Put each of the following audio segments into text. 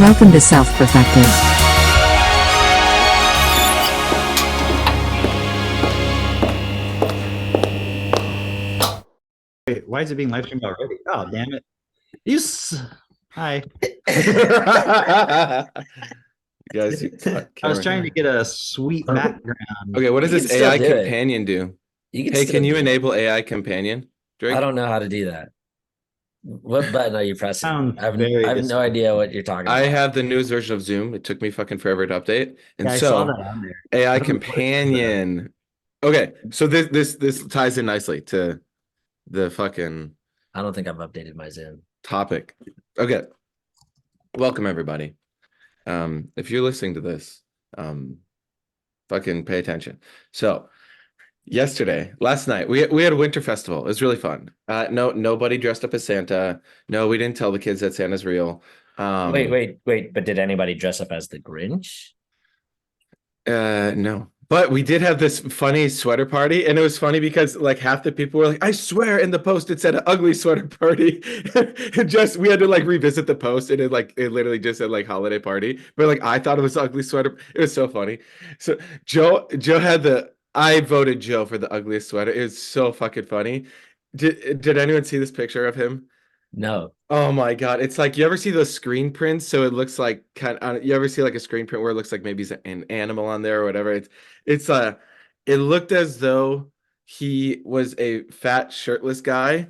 Welcome to Self-Perfected. Wait, why is it being live streamed already? Oh, damn it. Hi. Guys, I was trying to get a sweet background. Okay, what does You can this still AI do it. companion do? You can Hey, still can you do it. enable AI companion, Drake? I don't know how to do that. What button are you pressing? Sounds I have very no idea what you're talking I about. have the newest version of Zoom. It took me fucking forever to update. And Yeah, I saw so that on there. I AI don't know what it's companion. Okay, so this ties in nicely to the fucking I don't think I've updated my Zoom. topic. Okay. Welcome everybody. If you're listening to this, fucking pay attention. So last night, we had a winter festival. It was really fun. Nobody dressed up as Santa. No, we didn't tell the kids that Santa's real. Wait. But did anybody dress up as the Grinch? No. But we did have this funny sweater party, and it was funny because like half the people were like, "I swear," in the post it said an ugly sweater party. We had to like revisit the post, and it literally just said like holiday party. But like I thought it was ugly sweater. It was so funny. So Joe had I voted Joe for the ugliest sweater. It was so fucking funny. Did anyone see this picture of him? No. Oh my God. It's like you ever see those screen prints? So it looks like you ever see like a screen print where it looks like maybe an animal on there or whatever. It looked as though he was a fat shirtless guy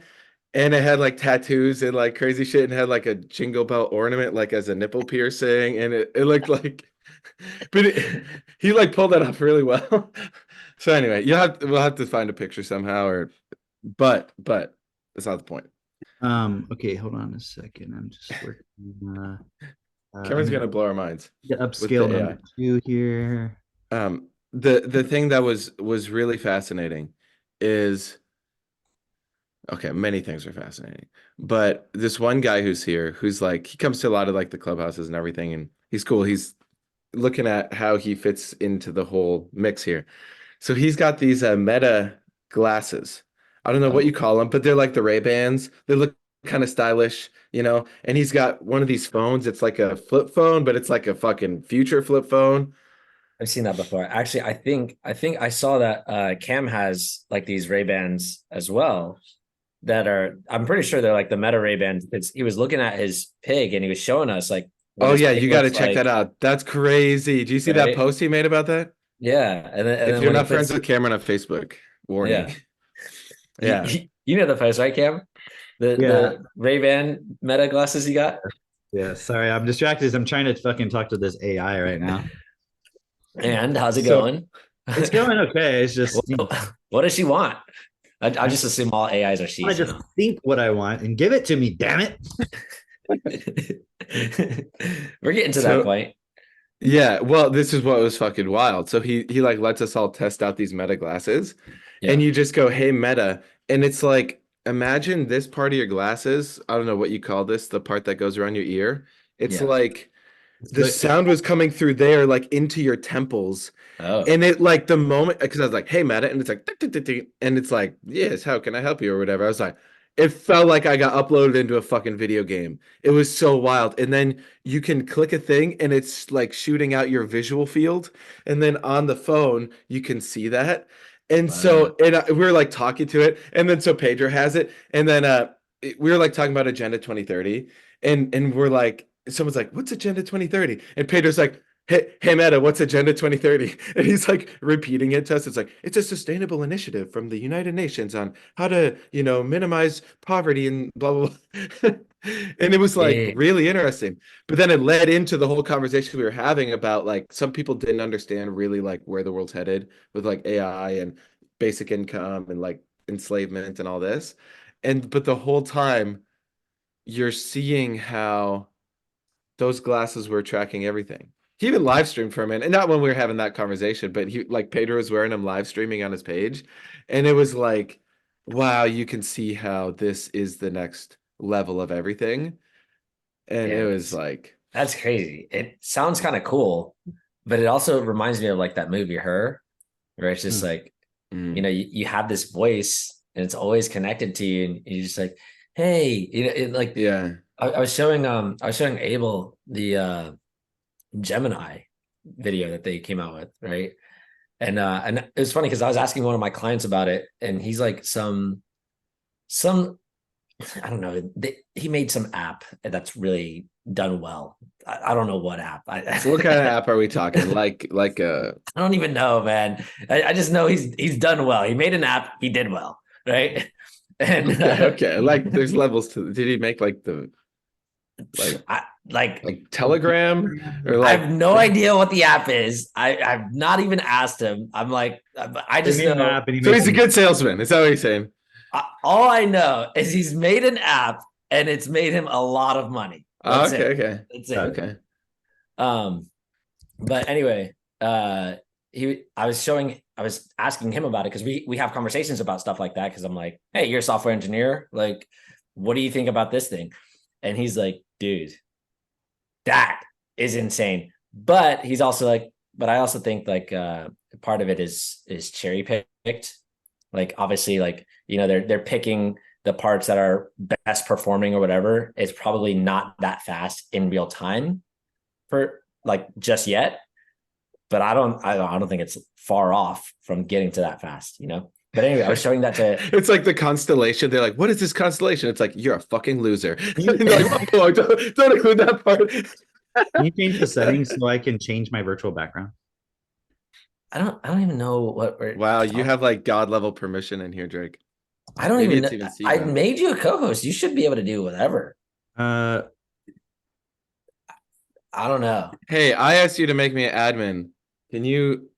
and it had like tattoos and like crazy shit and had like a jingle bell ornament like as a nipple piercing and it looked like but he like pulled that off really well. So anyway, we'll have to find a picture somehow but that's not the point. Okay, hold on a second. I'm just working. Cameron's gonna blow our minds. Upscale number 2 here. The thing that was really fascinating is okay, many things are fascinating, but this one guy who's here, who's like he comes to a lot of like the clubhouses and everything, and he's cool. He's looking at how he fits into the whole mix here. So he's got these Meta glasses. I don't know what you call them, but they're like the Ray-Bans. They look kind of stylish, you know. And he's got one of these phones. It's like a flip phone, but it's like a fucking future flip phone. I've seen that before. Actually, I think I saw that Cam has like these Ray-Bans as well that are I'm pretty sure they're like the Meta Ray-Bans. He was looking at his pig and he was showing us like oh yeah, you got to check that out. That's crazy. Do you see that post he made about that? Yeah, and if you're not friends with Cameron on Facebook, warning. Yeah. You know the post, right, Cam? The Ray-Ban Meta glasses you got? Yeah, sorry, I'm distracted as I'm trying to fucking talk to this AI right now. And how's it going? It's going okay. It's just what does she want? I just assume all AIs are she's. I just think what I want and give it to me, damn it. We're getting to that point. Yeah, well, this is what was fucking wild. So he like lets us all test out these Meta glasses, and you just go, "Hey, Meta," and it's like, imagine this part of your glasses. I don't know what you call this, the part that goes around your ear. It's like the sound was coming through there, like into your temples. Oh. And it like the moment, because I was like, "Hey, Meta," and it's like, and it's like, "Yes, how can I help you?" or whatever. I was like, it felt like I got uploaded into a fucking video game. It was so wild. And then you can click a thing and it's like shooting out your visual field. And then on the phone, you can see that. And so we were like talking to it. And then so Pedro has it. And then we were like talking about Agenda 2030. And we're like, someone's like, "What's Agenda 2030?" And Pedro's like, Hey Meta, what's Agenda 2030? And he's like repeating it to us. It's like, it's a sustainable initiative from the United Nations on how to, minimize poverty and blah, blah, blah. And it was like really interesting. But then it led into the whole conversation we were having about like some people didn't understand really like where the world's headed with like AI and basic income and like enslavement and all this. But the whole time you're seeing how those glasses were tracking everything. He even live streamed for a minute, and not when we were having that conversation, but he like Pedro was wearing them live streaming on his page, and it was like, wow, you can see how this is the next level of everything, and it was like that's crazy. It sounds kind of cool, but it also reminds me of like that movie Her, where it's just like, you have this voice and it's always connected to you, and you're just like, hey, I was showing Abel the Gemini video that they came out with, right? And it was funny because I was asking one of my clients about it, and he's like some I don't know. He made some app that's really done well. I don't know what app. So what kind of app are we talking? Like I don't even know, man. I just know he's done well. He made an app. He did well, right? And okay. Like there's levels to. Did he make like the like Telegram or I like? have no idea what the app is. I've not even asked him. I'm like, I just He made an know. app and he So made he's a some- good salesman. Is that what you're saying? All I know is he's made an app and it's made him a lot of money. Oh, That's okay, it. okay, That's it. okay. But anyway, I was asking him about it because we have conversations about stuff like that because I'm like, hey, you're a software engineer. Like, what do you think about this thing? And he's like, dude, that is insane. But he's also like, but I also think like part of it is cherry picked. Like obviously, like, you know, they're picking the parts that are best performing or whatever. It's probably not that fast in real time for like just yet. But I don't think it's far off from getting to that fast, you know. But anyway, I was showing that to. It's like the constellation. They're like, "What is this constellation?" It's like you're a fucking loser. They're like, oh, don't include that part. Can you change the settings so I can change my virtual background? I don't even know what we're. Wow, you have like god level permission in here, Drake. I don't Maybe even it's know. even I secret. made you a co-host. You should be able to do whatever. Uh, I don't know. Hey, I asked you to make me an admin. Can you?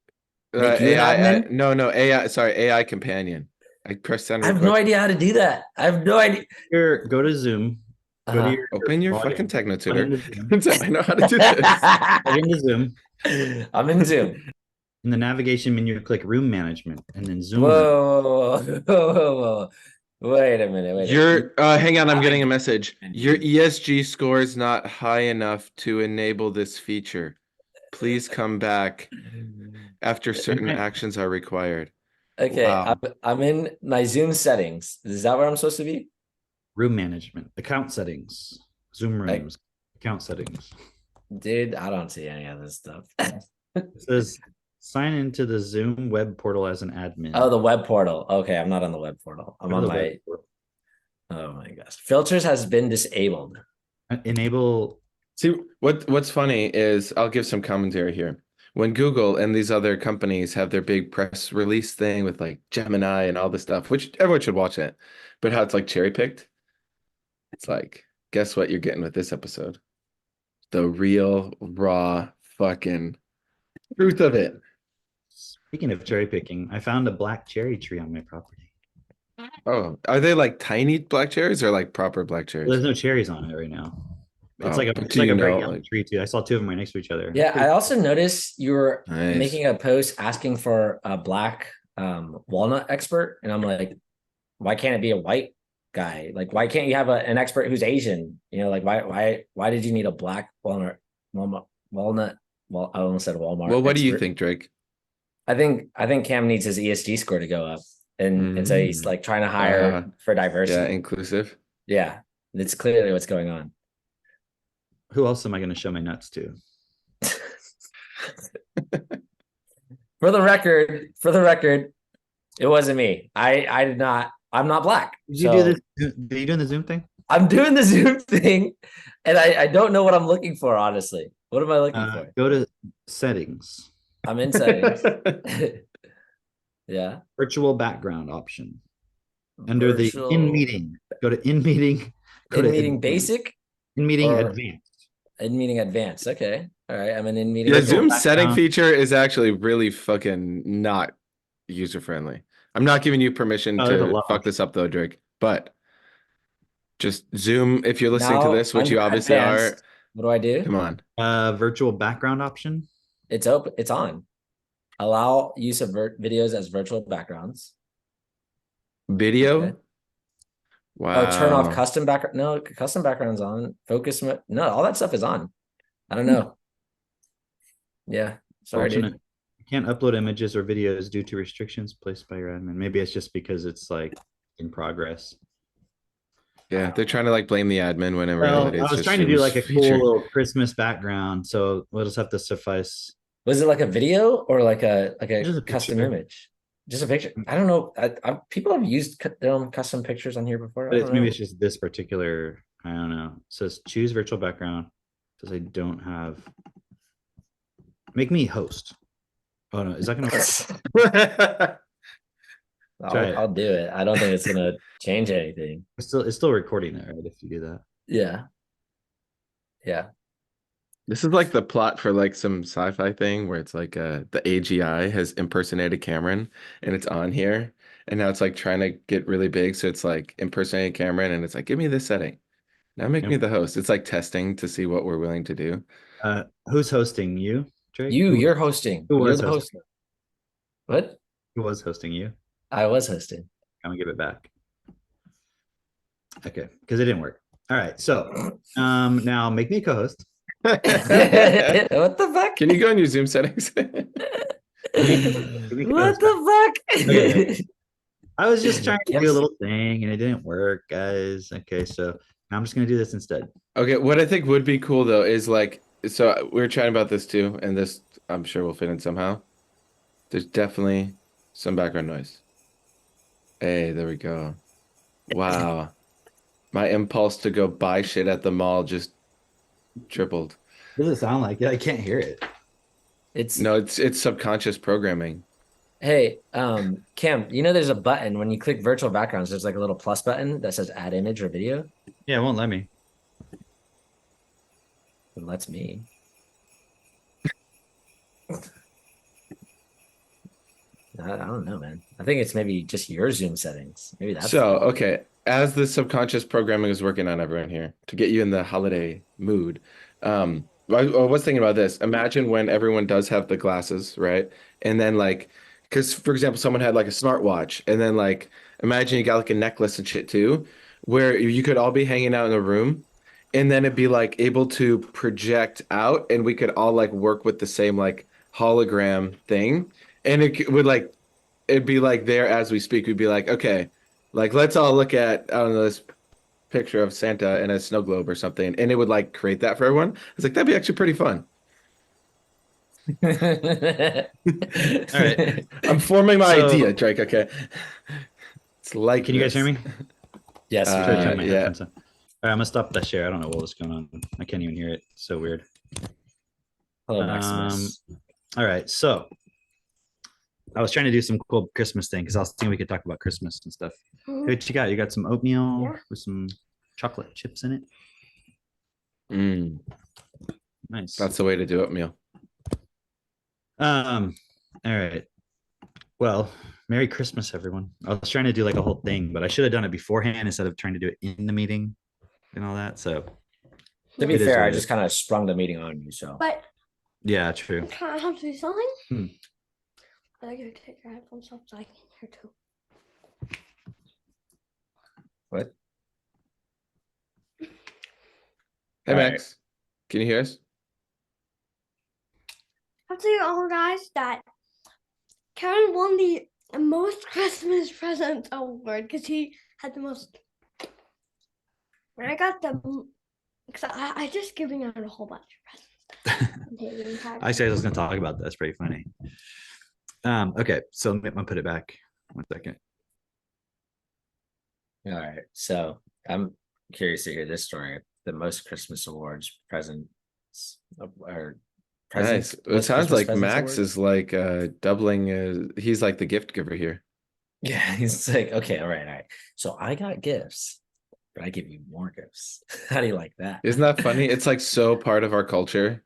Make you an AI, admin? no, AI. Sorry, AI companion. I pressed send I have no request. idea how to do that. I have no idea. here, go to Zoom. Go Uh-huh. to your Open your login, fucking Techno log into tutor. Zoom. I know how to do this. Log into Zoom. I'm in Zoom. In the navigation menu, click Room Management, and then Zoom. Room. Whoa. Wait a minute. Wait. Your hang on, I'm getting a message. Your ESG score is not high enough to enable this feature. Please come back after certain actions are required. Okay, Wow. I'm in my Zoom settings. Is that where I'm supposed to be? Room Management, account settings, Zoom Like- Rooms, account settings. Dude, I don't see any of this stuff. It says sign into the Zoom web portal as an admin. Oh, the web portal. Okay, I'm not on the web portal. I'm Go to on the my. web portal. Oh my gosh, filters has been disabled. Enable. See, what's funny is I'll give some commentary here. When Google and these other companies have their big press release thing with like Gemini and all this stuff, which everyone should watch it, but how it's like cherry picked, it's like, guess what you're getting with this episode? The real, raw, fucking truth of it. Speaking of cherry picking, I found a black cherry tree on my property. Oh, are they like tiny black cherries or like proper black cherries? There's no cherries on it right now. It's Oh, like a, but it's do like you a very know, young like- tree too. I saw two of them right next to each other. Yeah, I also noticed you were Nice. making a post asking for a black walnut expert, and I'm like, why can't it be a white guy? Like, why can't you have an expert who's Asian? You know, like why did you need a black walnut? Well, I almost said Walmart. Well, what do you expert. think, Drake? I think Cam needs his ESG score to go up, and so he's like trying to hire for Yeah, diversity. inclusive. Yeah, it's clearly what's going on. Who else am I going to show my nuts to? For the record, it wasn't me. I did not. I'm not black. Did you So do this? Did you do the Zoom thing? I'm doing the Zoom thing, and I don't know what I'm looking for. Honestly, what am I looking for? Go to settings, I'm in settings. Yeah. virtual background option. Under the Virtual- in meeting, go to in meeting. Go in to meeting advanced. basic, In meeting or- advanced. in meeting advanced. Okay. All right. I'm in meeting. The Virtual Zoom setting background. feature is actually really fucking not user friendly. I'm not giving you permission Oh, there's a to lot. fuck this up though, Drake. But just Zoom if you're listening Now, to this, which you under obviously advanced, What do I do? are. Come on. Virtual background option. It's open. It's on. Allow use of videos as virtual backgrounds. Video. Okay. Wow. Oh, turn off custom background. No, custom backgrounds on. Focus. No, all that stuff is on. I don't know. Yeah. Sorry, dude. Fortunate. You can't upload images or videos due to restrictions placed by your admin. Maybe it's just because it's like in progress. Yeah, they're trying to like blame the admin when in Well, reality I it's was just trying to do like a cool feature. little Christmas background, so we'll just have to suffice. Was it like a video or like a Just a custom picture. image? Just a picture. I don't know. People have used their own custom pictures on here before. But I it's don't maybe know. it's just this particular. I don't know. It says choose virtual background. It says I don't have. Make me host. Oh no, is that gonna work? Try it. I'll do it. I don't think it's gonna change anything. It's still recording it, right? If you do that. Yeah. Yeah. This is like the plot for like some sci-fi thing where it's like the AGI has impersonated Cameron and it's on here. And now it's like trying to get really big. So it's like impersonating Cameron and it's like, give me this setting. Now make me Yep. the host. It's like testing to see what we're willing to do. Who's hosting you, Drake? You're hosting. who You're was the host. hosting? What? Who was hosting you? I was hosting. I'm gonna give it back. Okay, because it didn't work. All right, so now make me a co-host. What the fuck? Can you go in your Zoom settings? What the fuck? Okay. I was just trying to Yes. do a little thing and it didn't work, guys. Okay, so now I'm just gonna do this instead. Okay, what I think would be cool though is like, so we were chatting about this too, and this I'm sure will fit in somehow. There's definitely some background noise. Hey, there we go. Wow. My impulse to go buy shit at the mall just tripled. What does it sound like? Yeah, I can't hear it. It's No, it's subconscious programming. Hey, Cam, you know there's a button when you click virtual backgrounds, there's like a little plus button that says add image or video. Yeah, it won't let me. It lets me. I don't know, man. I think it's maybe just your Zoom settings. Maybe that's So, okay, as the subconscious programming is working on everyone here to get you in the holiday mood, I was thinking about this. Imagine when everyone does have the glasses, right? And then like, because for example, someone had like a smartwatch, and then like, imagine you got like a necklace and shit too, where you could all be hanging out in a room, and then it'd be like able to project out, and we could all like work with the same like hologram thing, and would like it'd be like there as we speak. We'd be like, okay, like let's all look at I don't know this picture of Santa in a snow globe or something, and it would like create that for everyone. I was like, that'd be actually pretty fun. All right. I'm forming my So- idea, Drake. Okay, it's like. Can you guys hear me? Yes. Uh, Try to turn my yeah. headphones on. All right, I'm gonna stop that share. I don't know what was going on. I can't even hear it. So weird. Hello, Maximus. All right, so I was trying to do some cool Christmas thing because I was thinking we could talk about Christmas and stuff. Hey, what you got? You got some oatmeal Yeah. with some chocolate chips in it. Mm, Nice. that's the way to do it, meal. All right. Well, Merry Christmas, everyone. I was trying to do like a whole thing, but I should have done it beforehand instead of trying to do it in the meeting and all that. So To be It is fair, what I it just is. kind of sprung the meeting on you, so But yeah, true. can I have to do something? Hmm. I like you to take your headphones off so I can hear too. what? Hey All right. Max, can you hear us? I'll tell you all guys that Karen won the most Christmas presents award because he had the most. And I got the. Because I just giving out a whole bunch of presents. I said I was going to talk about that. That's pretty funny. Okay, so I'm gonna put it back. 1 second. All right. So I'm curious to hear this story. The most Christmas awards presents or presents. Nice. It most sounds Christmas like presents Max award? is like doubling. He's like the gift giver here. Yeah, he's like, okay, all right. So I got gifts, but I give you more gifts. How do you like that? Isn't that funny? It's like so part of our culture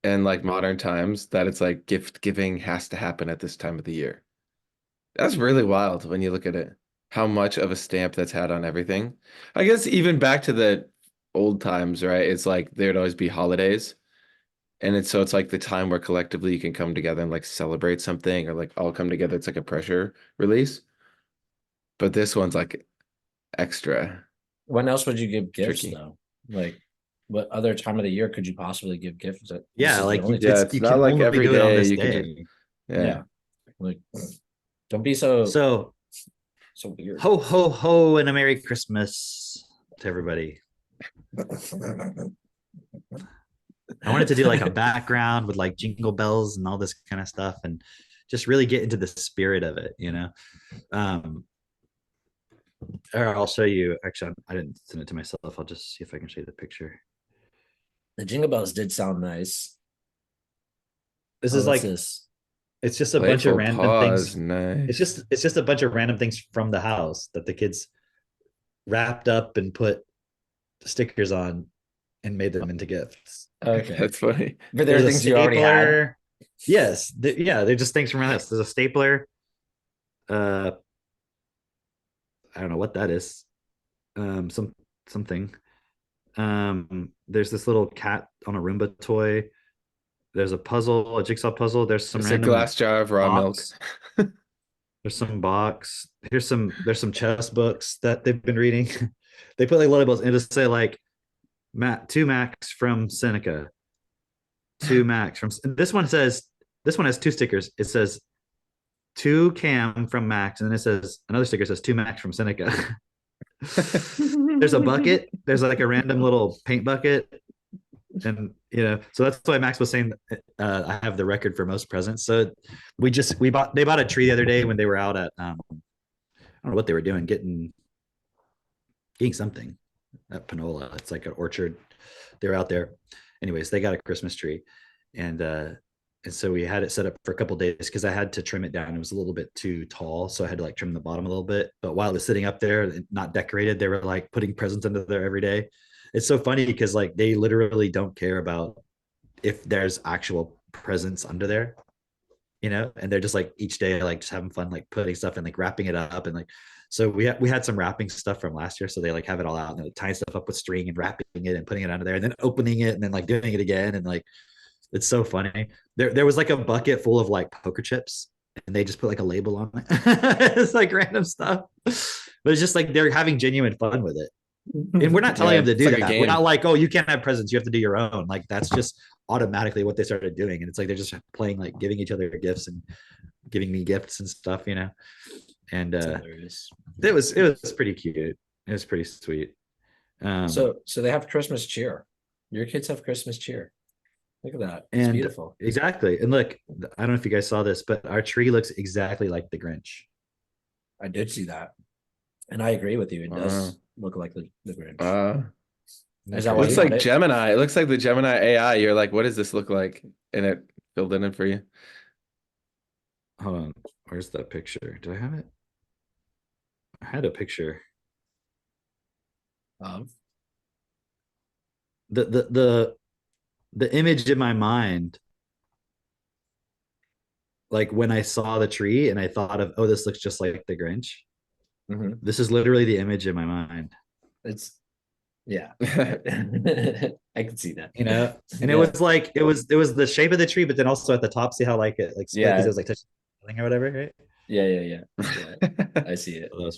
and like modern times that it's like gift giving has to happen at this time of the year. That's really wild when you look at it. How much of a stamp that's had on everything. I guess even back to the old times, right? It's like there'd always be holidays. And it's like the time where collectively you can come together and like celebrate something or like all come together. It's like a pressure release. But this one's like extra. When else would you give gifts Tricky. though? Like, what other time of the year could you possibly give gifts? This Yeah, is the like only Yeah, it's, it's you not can like only every do it on day this you can day. Yeah. like, don't be so So weird. ho ho ho and a Merry Christmas. to everybody. I wanted to do like a background with like jingle bells and all this kind of stuff, and just really get into the spirit of it, you know. Or I'll show you. Actually, I didn't send it to myself. I'll just see if I can show you the picture. The jingle bells did sound nice. This Oh, is what's like this? it's just a bunch of Playful random pause, things. nice. It's just a bunch of random things from the house that the kids wrapped up and put stickers on and made them into gifts. Okay, That's funny. but there are There's a things you already had. stapler. Yes, yeah, they're just things from around us. There's a stapler. I don't know what that is. Something. There's this little cat on a Roomba toy. There's a puzzle, a jigsaw puzzle. There's some It's a random glass jar of raw milk. box. There's some box. There's some chess books that they've been reading. They put like labels and just say like two Max from Seneca. Two Max from this one has two stickers. It says two Cam from Max, and then it says another sticker says two Max from Seneca. There's a bucket. There's like a random little paint bucket, and you know, so that's why Max was saying I have the record for most presents. So they bought a tree the other day when they were out at I don't know what they were doing, getting something at Panola. It's like an orchard. They were out there. Anyways, they got a Christmas tree, and so we had it set up for a couple days because I had to trim it down. It was a little bit too tall, so I had to like trim the bottom a little bit. But while it was sitting up there, not decorated, they were like putting presents under there every day. It's so funny because like they literally don't care about if there's actual presents under there, you know, and they're just like each day like just having fun, like putting stuff and like wrapping it up. And like, so we had some wrapping stuff from last year, so they like have it all out and like tying stuff up with string and wrapping it and putting it under there and then opening it and then like doing it again. And like it's so funny. There was like a bucket full of like poker chips and they just put like a label on it. It's like random stuff, but it's just like they're having genuine fun with it. And we're not telling Yeah, them to it's do like a that. game. We're not like, oh, you can't have presents, you have to do your own. Like that's just automatically what they started doing. And it's like they're just playing, like giving each other gifts and giving me gifts and stuff, you know. And it was pretty cute. It was pretty sweet. So they have Christmas cheer. Your kids have Christmas cheer. Look at that. It's and beautiful. exactly. And look, I don't know if you guys saw this, but our tree looks exactly like the Grinch. I did see that. And I agree with you. It does look like the Grinch. Is that It why looks you like got it? Gemini. It looks like the Gemini AI. You're like, what does this look like? And it filled in it for you. Hold on. Where's that picture? Do I have it? I had a picture. The image in my mind, like when I saw the tree and I thought of, oh, this looks just like the Grinch. Mhm. This is literally the image in my mind. It's yeah. I can see that. You know, and Yeah. it was like it was the shape of the tree, but then also at the top, see how like it like split Yeah. because it was like touching or whatever, right? Yeah. I see it. So that was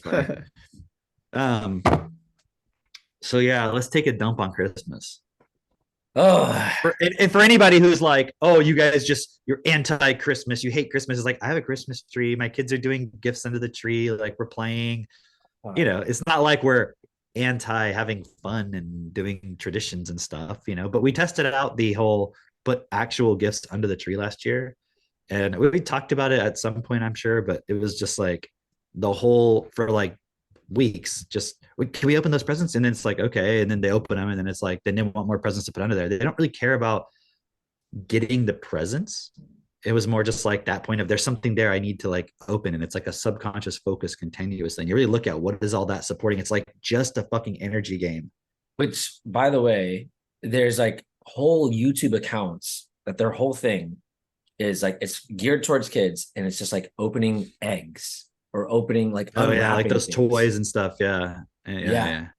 funny. So yeah, let's take a dump on Christmas. Oh, And for anybody who's like, oh, you guys you're anti-Christmas, you hate Christmas, it's like I have a Christmas tree, my kids are doing gifts under the tree, like we're playing, you know, it's not like we're anti having fun and doing traditions and stuff, you know, but we tested out the whole put actual gifts under the tree last year, and we talked about it at some point, I'm sure, but it was just like the whole for like weeks just can we open those presents, and then it's like okay, and then they open them and then it's like then they want more presents to put under there. They don't really care about getting the presents. It was more just like that point of there's something there I need to like open, and it's like a subconscious focus continuous thing. You really look at what is all that supporting. It's like just a fucking energy game. which by the way, there's like whole YouTube accounts that their whole thing is like it's geared towards kids, and it's just like opening eggs or opening like Oh yeah, like unwrapping those things. toys and stuff. Yeah.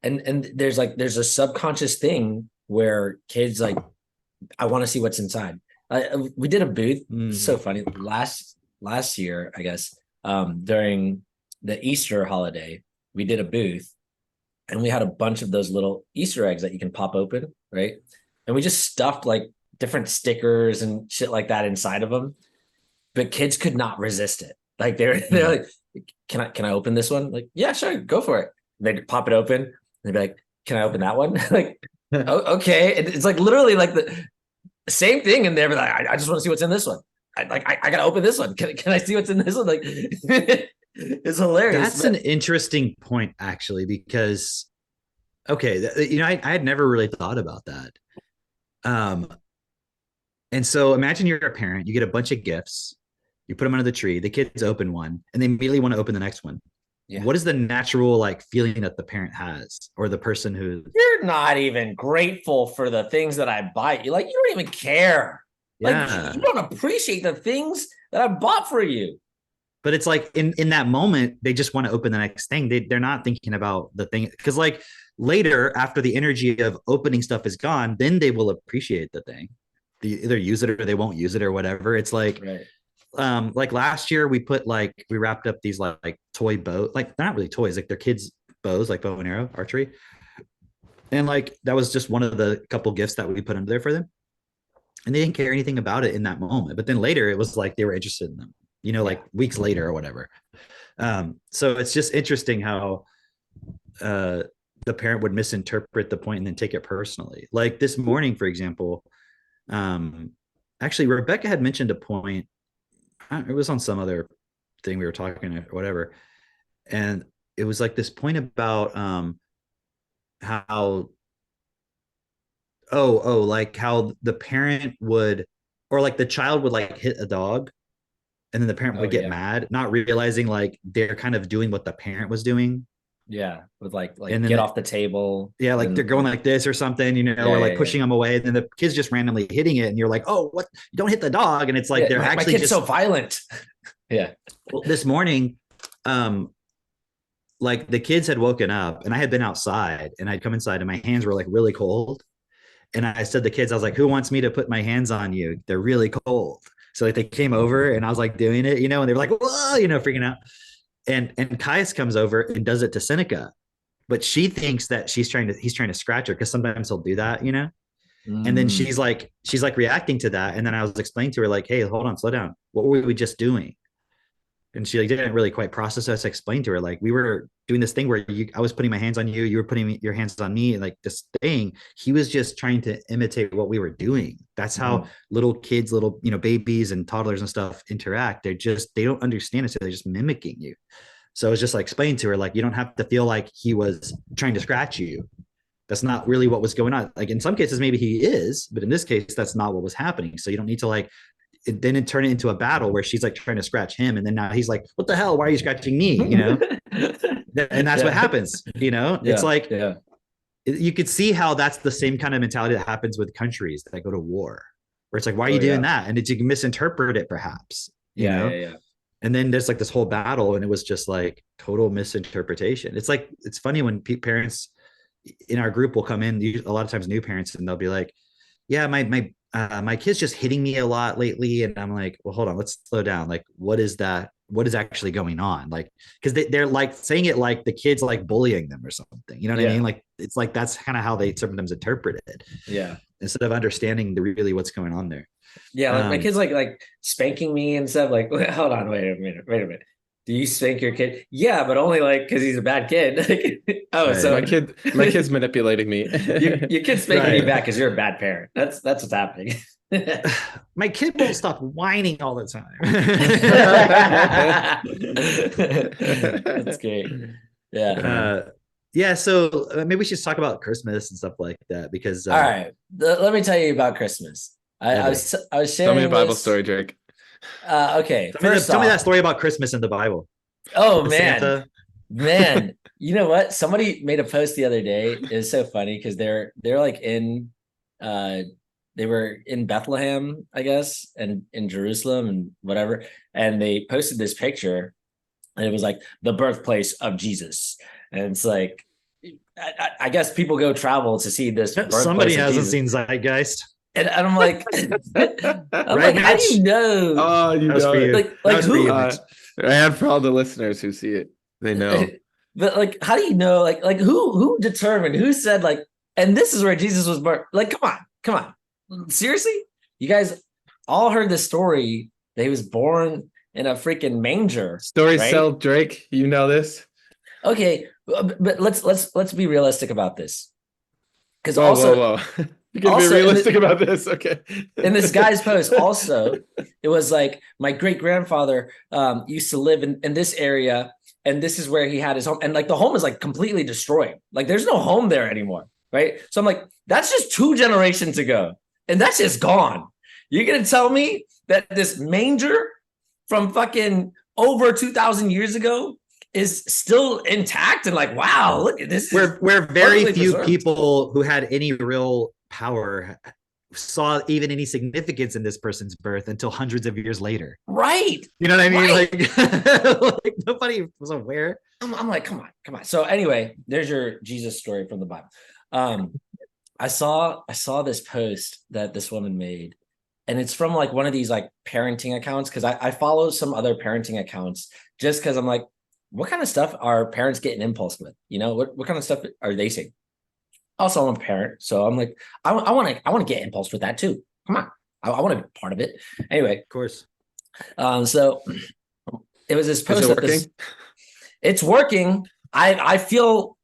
And there's a subconscious thing where kids like I want to see what's inside. We did a booth. It's so funny. Last year, I guess, during the Easter holiday, we did a booth, and we had a bunch of those little Easter eggs that you can pop open, right? And we just stuffed like different stickers and shit like that inside of them. But kids could not resist it. Like they're like, can I open this one? Like, yeah, sure, go for it. They'd pop it open. And they'd be like, can I open that one? Like, oh, okay. It's like literally like the same thing in there, but like, I just want to see what's in this one. I gotta open this one. Can I see what's in this one? Like, it's hilarious. That's an interesting point, actually, because okay, you know, I had never really thought about that. And so imagine you're a parent, you get a bunch of gifts, you put them under the tree, the kids open one, and they immediately want to open the next one. Yeah. What is the natural like feeling that the parent has, or the person who? You're not even grateful for the things that I buy you. Like, you don't even care. Yeah. Like, you don't appreciate the things that I bought for you. But it's like in that moment, they just want to open the next thing. They're not thinking about the thing, because like later, after the energy of opening stuff is gone, then they will appreciate the thing. They either use it or they won't use it or whatever. It's like Right. Like last year we wrapped up these like toy bow, like they're not really toys, like they're kids bows, like bow and arrow archery, and like that was just one of the couple gifts that we put under there for them, and they didn't care anything about it in that moment, but then later it was like they were interested in them, you know, like weeks later or whatever. So it's just interesting how the parent would misinterpret the point and then take it personally. Like this morning, for example, actually Rebecca had mentioned a point, it was on some other thing we were talking or whatever, and it was like this point about how like how the parent would, or like the child would like hit a dog, and then the parent would get mad, not realizing like they're kind of doing what the parent was doing. Yeah, with like And then get off the table. Yeah, like they're going like this or something, you know, or like pushing them away, and then the kid's just randomly hitting it, and you're like, oh, what? You don't hit the dog, and it's like they're actually my kid's just so violent. Yeah. Well, this morning, like the kids had woken up, and I had been outside, and I'd come inside, and my hands were like really cold, and I said to the kids, I was like, who wants me to put my hands on you? They're really cold. So like they came over, and I was like doing it, you know, and they were like, whoa, you know, freaking out. And Caius comes over and does it to Seneca, but she thinks that he's trying to scratch her, because sometimes he'll do that, you know. And then she's like reacting to that, and then I was explaining to her like, hey, hold on, slow down, what were we just doing? And she like didn't really quite process it. I explained to her like, we were doing this thing where I was putting my hands on you, you were putting your hands on me, like this thing. He was just trying to imitate what we were doing. That's how little kids, little, you know, babies and toddlers and stuff interact. They don't understand it, so they're just mimicking you. So I was just like explaining to her like, you don't have to feel like he was trying to scratch you. That's not really what was going on. Like in some cases maybe he is, but in this case that's not what was happening. So you don't need to like then turn it into a battle where she's like trying to scratch him, and then now he's like, what the hell, why are you scratching me, you know? And that's what happens, you know. It's like you could see how that's the same kind of mentality that happens with countries that go to war, where it's like, why are you doing that? And you can misinterpret it perhaps, you know. And then there's like this whole battle, and it was just like total misinterpretation. It's like, it's funny when parents in our group will come in, a lot of times new parents, and they'll be like, yeah, my kid's just hitting me a lot lately. And I'm like, well, hold on, let's slow down. Like, what is that? What is actually going on? Like, because they're like saying it like the kid's like bullying them or something. You know what I mean? Like, it's like that's kind of how they sometimes interpret it. Yeah. Instead of understanding really what's going on there. Yeah, like my kid's like spanking me and stuff. Like, hold on, wait a minute. Do you spank your kid? Yeah, but only like because he's a bad kid. Right. So my kid's manipulating me. your kid's spanking you back because you're a bad parent. That's what's happening. My kid won't stop whining all the time. That's great. Yeah. Yeah. So maybe we should just talk about Christmas and stuff like that, because all right, let me tell you about Christmas. I was sharing. Tell me a Bible story, Drake. Okay. Tell me that story about Christmas in the Bible. Oh man, man. You know what? Somebody made a post the other day. It was so funny because they're like in, they were in Bethlehem, I guess, and in Jerusalem and whatever. And they posted this picture, and it was like the birthplace of Jesus. And it's like, I guess people go travel to see this. Somebody hasn't seen Zeitgeist. And I'm like, how do you know? Oh, you know, like who? And for all the listeners who see it, they know. But like, how do you know? Like who determined? Who said like? And this is where Jesus was born. Like, come on, seriously? You guys all heard the story that he was born in a freaking manger. Story sell, Drake. You know this. Okay, But let's be realistic about this. Because Whoa, also whoa. You can be also in realistic about this. Okay. in this guy's post, also, it was like my great grandfather used to live in this area, and this is where he had his home, and like the home is like completely destroyed. Like there's no home there anymore, right? So I'm like, that's just 2 generations ago, and that's just gone. You're gonna tell me that this manger from fucking over 2,000 years ago is still intact and like, wow, look at this. Where very perfectly few preserved. people who had any real power saw even any significance in this person's birth until hundreds of years later. Right. You know what I mean? Right. Like nobody was aware. I'm like, come on. So anyway, there's your Jesus story from the Bible. I saw this post that this woman made, and it's from like one of these like parenting accounts, because I follow some other parenting accounts just because I'm like, what kind of stuff are parents getting impulse with? You know, what kind of stuff are they saying? Also, I'm a parent, so I'm like, I want to get impulse with that too. Come on, I want to be part of it. Anyway, Of course. so it was this post. Is it working? It's working. I feel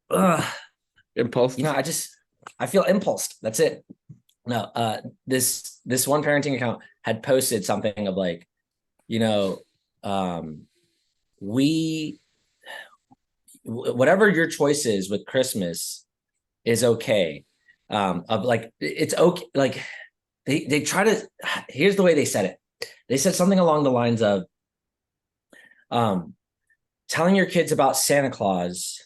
Impulse. you know, I feel impulsed. That's it. No, this one parenting account had posted something of like, you know, whatever your choice is with Christmas is okay. Of like, it's okay. Like they try to, here's the way they said it. They said something along the lines of, telling your kids about Santa Claus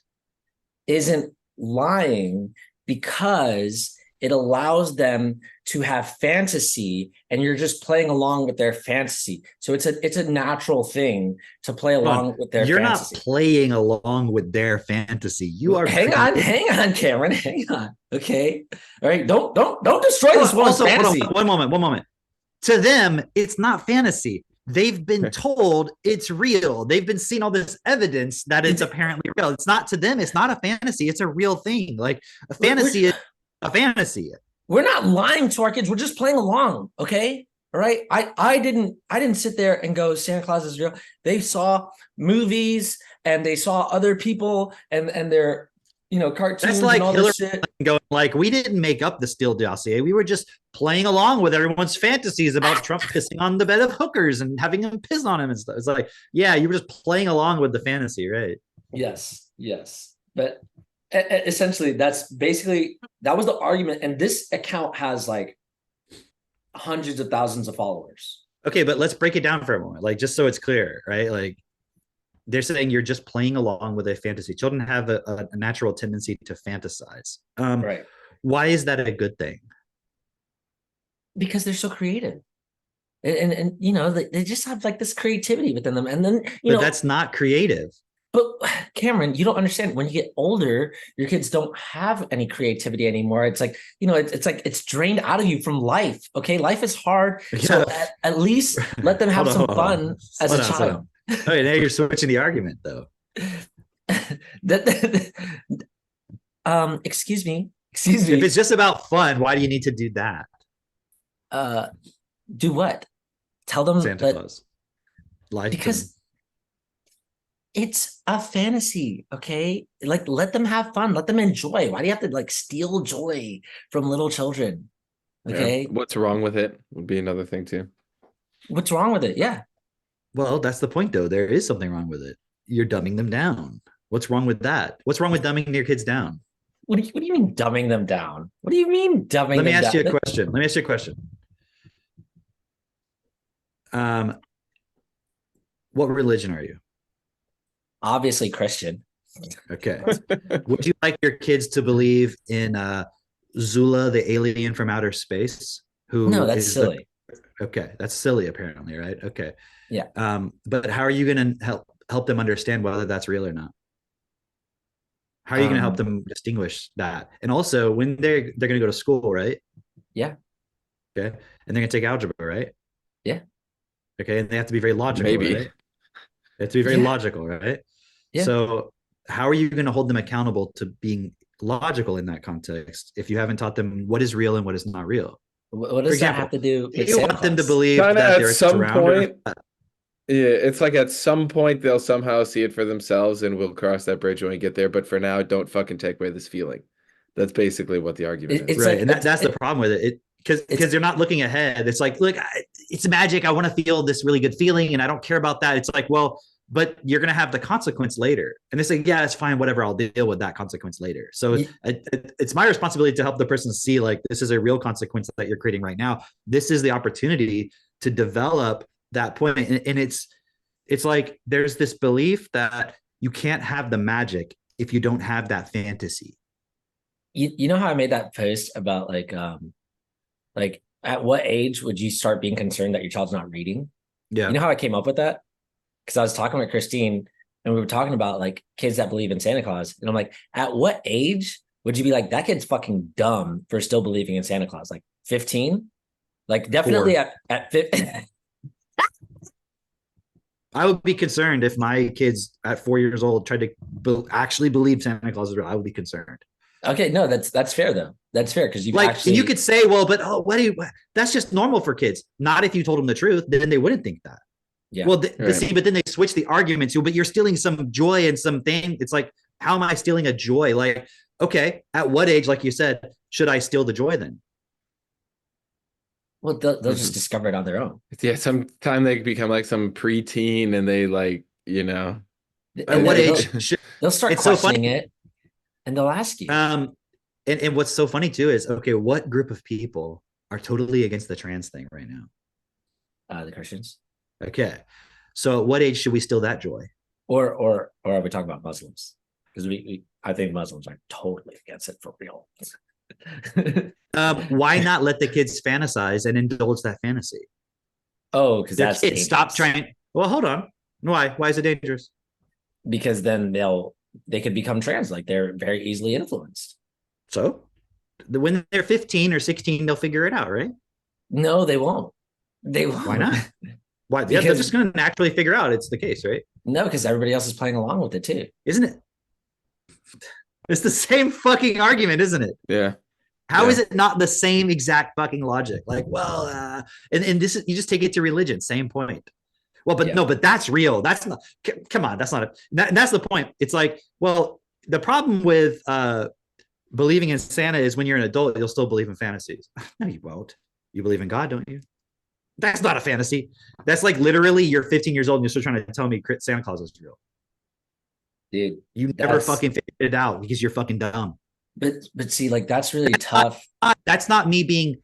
isn't lying because it allows them to have fantasy, and you're just playing along with their fantasy. So it's a natural thing to play along with their You're fantasy. not playing along with their fantasy. You are hang on, Cameron. Hang on. Okay. All right. Don't destroy this woman's Also, hold on, fantasy. one moment. To them, it's not fantasy. They've been told it's real. They've been seeing all this evidence that it's apparently real. It's not, to them, it's not a fantasy. It's a real thing. Like a fantasy is a fantasy. We're not lying to our kids. We're just playing along. Okay. All right. I didn't sit there and go, Santa Claus is real. They saw movies and they saw other people and their, you know, cartoons. That's like and all Hillary this shit. going like, we didn't make up the Steele dossier. We were just playing along with everyone's fantasies about Trump pissing on the bed of hookers and having them piss on him and stuff. It's like, yeah, you were just playing along with the fantasy, right? Yes. But essentially, that was the argument. And this account has like hundreds of thousands of followers. Okay, but let's break it down for a moment, like just so it's clear, right? Like they're saying you're just playing along with a fantasy. Children have a natural tendency to fantasize. Right. Why is that a good thing? Because they're so creative. And you know, they just have like this creativity within them. And then, you know, that's not creative. But Cameron, you don't understand. When you get older, your kids don't have any creativity anymore. It's like, you know, it's like it's drained out of you from life. Okay, life is hard. So at least let them have some fun as a child. Okay, now you're switching the argument, though. Excuse me. If it's just about fun, why do you need to do that? Do what? Tell them Santa Claus. Life because it's a fantasy, okay? Like, let them have fun. Let them enjoy. Why do you have to like steal joy from little children? Okay. Yeah. What's wrong with it would be another thing too. What's wrong with it? Yeah. Well, that's the point, though. There is something wrong with it. You're dumbing them down. What's wrong with that? What's wrong with dumbing your kids down? What do you mean dumbing them down? What do you mean dumbing them down? Let me ask you a question. What religion are you? Obviously Christian. Okay. Would you like your kids to believe in Zula, the alien from outer space? No, that's silly. Okay, that's silly apparently, right? Okay. Yeah. But how are you going to help them understand whether that's real or not? How are you going to help them distinguish that? And also, when they're going to go to school, right? Yeah. Okay. And they're going to take algebra, right? Yeah. Okay. And they have to be very logical, Maybe. right? They have to be very logical, right? Yeah. So how are you going to hold them accountable to being logical in that context if you haven't taught them what is real and what is not real? What does that have to do with you Santa want them to Claus? believe Kinda that at they're some surrounded? point, Yeah, it's like at some point they'll somehow see it for themselves and we'll cross that bridge when we get there. But for now, don't fucking take away this feeling. That's basically what the argument is. It's Right. like And that's the problem with it. Because it's- they're not looking ahead. It's like, look, it's magic. I want to feel this really good feeling and I don't care about that. It's like, well, but you're going to have the consequence later. And they say, yeah, it's fine, whatever. I'll deal with that consequence later. So it's my responsibility to help the person see like this is a real consequence that you're creating right now. This is the opportunity to develop that point. And it's like there's this belief that you can't have the magic if you don't have that fantasy. you know how I made that post about like at what age would you start being concerned that your child's not reading? Yeah. You know how I came up with that? Because I was talking with Christine and we were talking about like kids that believe in Santa Claus. And I'm like, at what age would you be like, that kid's fucking dumb for still believing in Santa Claus? Like 15? Like definitely at 15. I would be concerned if my kids at 4 years old tried to actually believe Santa Claus is real. I would be concerned. Okay, no, that's fair though. That's fair because you Like, actually and you could say, well, but what do you? That's just normal for kids. Not if you told them the truth, then they wouldn't think that. yeah. Well, Right. see, but then they switch the argument to, but you're stealing some joy and something. It's like, how am I stealing a joy? Like, okay, at what age, like you said, should I steal the joy then? Well, they'll just discover it on their own. Yeah, sometime they become like some preteen and they like, At And what they'll- age? Should, they'll start It's so questioning funny. it, and they'll ask you. and what's so funny too is, okay, what group of people are totally against the trans thing right now? The Christians, Okay, so at what age should we steal that joy? or are we talking about Muslims? Because I think Muslims are totally against it for real. Why not let the kids fantasize and indulge that fantasy? Oh, because The that's kids stop dangerous. trying. Well, hold on. Why is it dangerous? Because then they could become trans, like they're very easily influenced. So when they're 15 or 16, they'll figure it out, right? No, they won't. They won't. Why not? Why? Yeah, they're Because- just going to naturally figure out it's the case, right? No, because everybody else is playing along with it too. Isn't it? It's the same fucking argument, isn't it? yeah. How Yeah. is it not the same exact fucking logic? Like, well, and this is, you just take it to religion, same point. Well, but Yeah. no, but that's real. That's not, come on, that's not that's the point. It's like, well, the problem with believing in Santa is when you're an adult, you'll still believe in fantasies. No, you won't. You believe in God, don't you? That's not a fantasy. That's like literally you're 15 years old and you're still trying to tell me Santa Claus is real. Dude, You never That's- fucking figured it out because you're fucking dumb. but see, like that's really tough. That's not me being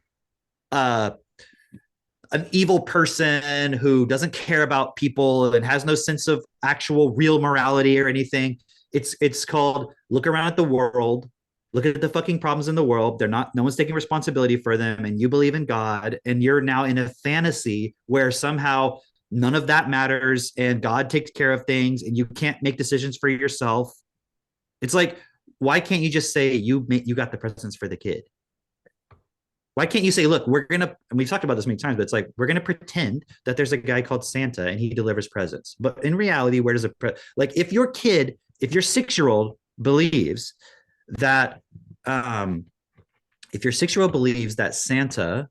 an evil person who doesn't care about people and has no sense of actual real morality or anything. It's called look around at the world, look at the fucking problems in the world. No one's taking responsibility for them, and you believe in God, and you're now in a fantasy where somehow none of that matters and God takes care of things and you can't make decisions for yourself. It's like, why can't you just say you got the presents for the kid? Why can't you say, look, and we've talked about this many times, but it's like, we're going to pretend that there's a guy called Santa and he delivers presents. But in reality, where does like if your 6-year-old believes that, if your 6-year-old believes that Santa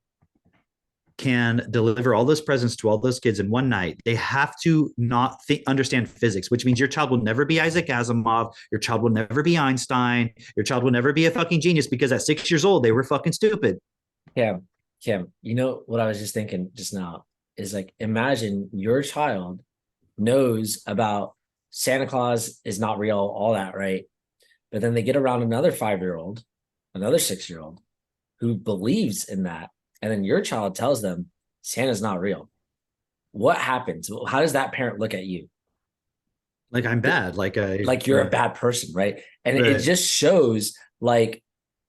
can deliver all those presents to all those kids in one night, they have to not understand physics, which means your child will never be Isaac Asimov. Your child will never be Einstein. Your child will never be a fucking genius because at 6 years old, they were fucking stupid. Cam, you know what I was just thinking just now is like, imagine your child knows about Santa Claus is not real, all that, right? But then they get around another 5-year-old, another 6-year-old who believes in that. And then your child tells them Santa's not real. What happens? How does that parent look at you? Like I'm bad. Like You're a bad person, right? And Right. it just shows like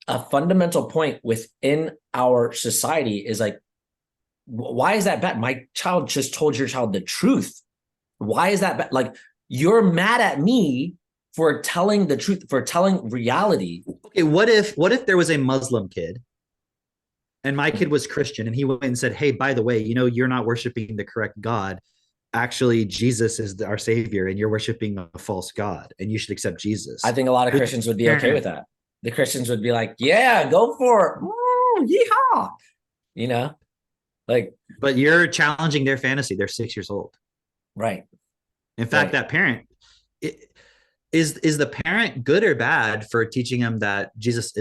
a fundamental point within our society is like, why is that bad? My child just told your child the truth. Why is that bad? Like, you're mad at me for telling the truth, for telling reality. Okay, what if there was a Muslim kid and my kid was Christian and he went and said, hey, by the way, you're not worshiping the correct God. Actually, Jesus is our savior and you're worshiping a false God and you should accept Jesus. I think a lot of Christians would be okay with that. The Christians would be like, yeah, go for it. Woo, yeehaw. Like, but you're challenging their fantasy. They're 6 years old. Right. In fact, Right. that parent is the parent good or bad for teaching him that Jesus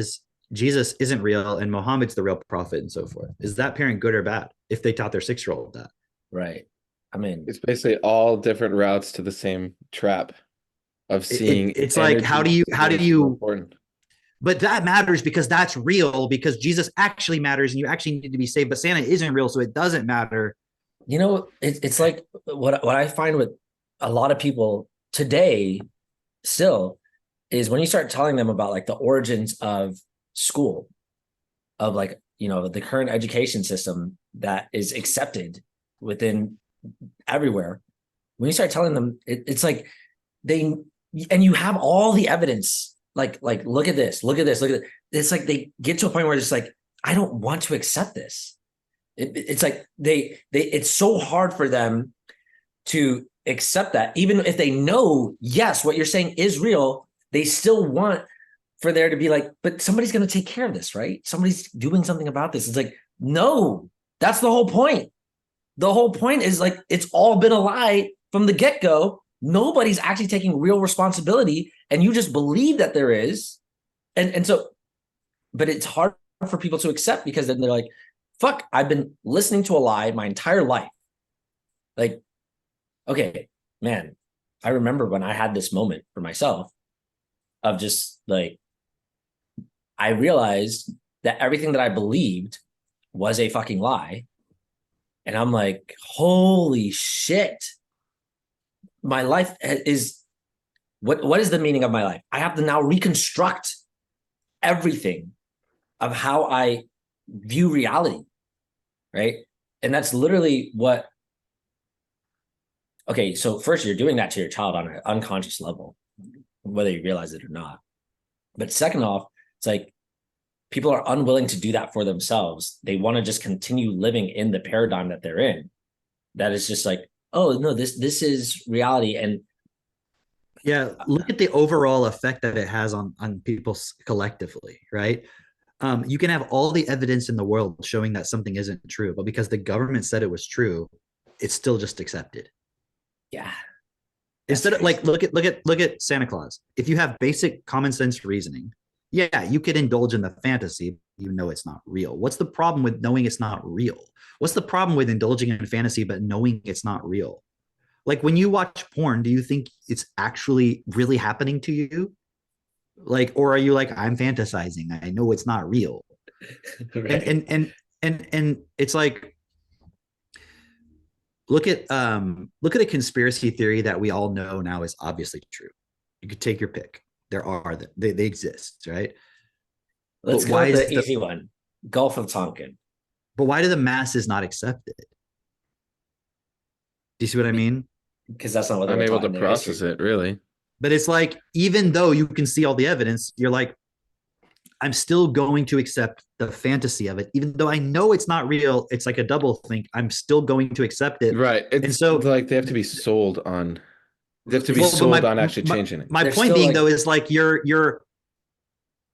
isn't real and Muhammad's the real prophet and so forth? Is that parent good or bad if they taught their 6-year-old that? Right. I mean, It's basically all different routes to the same trap of seeing. It's like, how do energy you important. but that matters because that's real, because Jesus actually matters and you actually need to be saved, but Santa isn't real, so it doesn't matter. you know, it's like what I find with a lot of people today still is when you start telling them about like the origins of school, of like, you know, the current education system that is accepted within everywhere. When you start telling them, it's like and you have all the evidence, like look at this, look at this, look at it. It's like they get to a point where it's like, I don't want to accept this. It's like it's so hard for them to accept that, even if they know, yes, what you're saying is real, they still want for there to be like, but somebody's going to take care of this, right? Somebody's doing something about this. It's like, no, that's the whole point. The whole point is like, it's all been a lie from the get-go. Nobody's actually taking real responsibility, and you just believe that there is. And so, but it's hard for people to accept, because then they're like, fuck, I've been listening to a lie my entire life. Like, okay, man, I remember when I had this moment for myself of just like, I realized that everything that I believed was a fucking lie. And I'm like, holy shit. My life is, what is the meaning of my life? I have to now reconstruct everything of how I view reality, right? And that's literally what, okay, so first you're doing that to your child on an unconscious level, whether you realize it or not. But second off, it's like people are unwilling to do that for themselves. They want to just continue living in the paradigm that they're in. That is just like, oh no, this is reality. And yeah, look at the overall effect that it has on people collectively, right? You can have all the evidence in the world showing that something isn't true, but because the government said it was true, it's still just accepted. yeah. Instead of like, look at Santa Claus. If you have basic common sense reasoning, yeah, you could indulge in the fantasy. You know it's not real. What's the problem with knowing it's not real? What's the problem with indulging in fantasy but knowing it's not real? Like when you watch porn, do you think it's actually really happening to you? Like, or are you like, I'm fantasizing, I know it's not real? Right. And it's like, look at a conspiracy theory that we all know now is obviously true. You could take your pick. They exist, right? Let's go with the easy one. Gulf of Tonkin. But why do the masses not accept it? Do you see what I mean? Because that's not what I'm they're able taught to in their process history. it, really. But it's like, even though you can see all the evidence, you're like, I'm still going to accept the fantasy of it, even though I know it's not real. It's like a double think. I'm still going to accept it. Right. It's And so, like they have to be sold on. They have to be well, but sold on actually changing it. My They're point still being like- though is like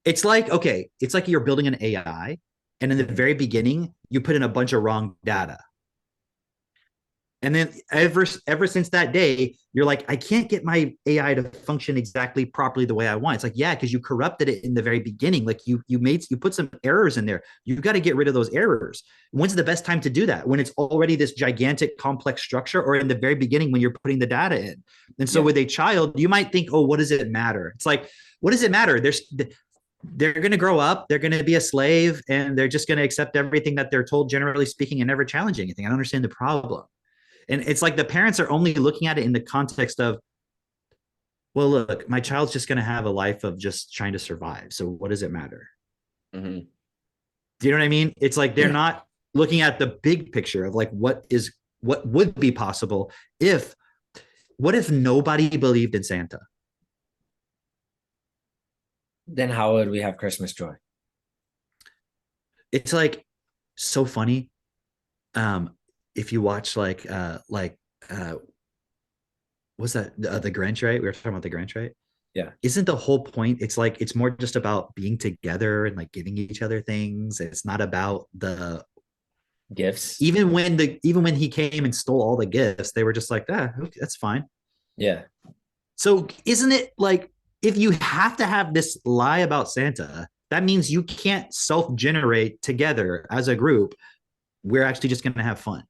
it's like, okay, it's like you're building an AI, and in the very beginning you put in a bunch of wrong data. And then ever since that day, you're like, I can't get my AI to function exactly properly the way I want. It's like, yeah, because you corrupted it in the very beginning. Like you put some errors in there. You've got to get rid of those errors. When's the best time to do that? When it's already this gigantic complex structure, or in the very beginning when you're putting the data in? And so with a child, you might think, oh, what does it matter? It's like, what does it matter? They're going to grow up, they're going to be a slave, and they're just going to accept everything that they're told, generally speaking, and never challenge anything. I don't understand the problem. And it's like the parents are only looking at it in the context of, well, look, my child's just going to have a life of just trying to survive. So what does it matter? Mm-hmm. Do you know what I mean? It's like they're not looking at the big picture of like what would be possible what if nobody believed in Santa? Then how would we have Christmas joy? It's like so funny. If you watch what's that? The Grinch, right? We were talking about the Grinch, right? Yeah. Isn't the whole point? It's like, it's more just about being together and like giving each other things. It's not about the Gifts. Even when he came and stole all the gifts, they were just like, okay, that's fine. Yeah. So isn't it like, if you have to have this lie about Santa, that means you can't self-generate together as a group. We're actually just going to have fun.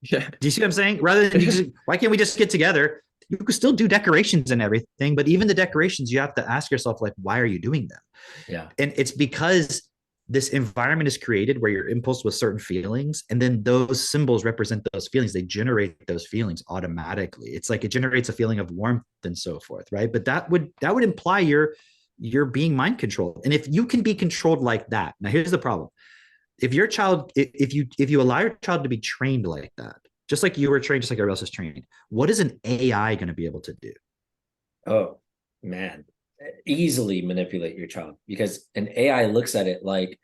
Yeah. Do you see what I'm saying? Rather than why can't we just get together? You can still do decorations and everything, but even the decorations, you have to ask yourself, like, why are you doing them? Yeah. And it's because this environment is created where you're impulsed with certain feelings, and then those symbols represent those feelings. They generate those feelings automatically. It's like it generates a feeling of warmth and so forth, right? But that would imply you're being mind controlled. And if you can be controlled like that, now here's the problem. If your child, if you allow your child to be trained like that, just like you were trained, just like everybody else is trained, what is an AI going to be able to do? Oh man, easily manipulate your child, because an AI looks at it like,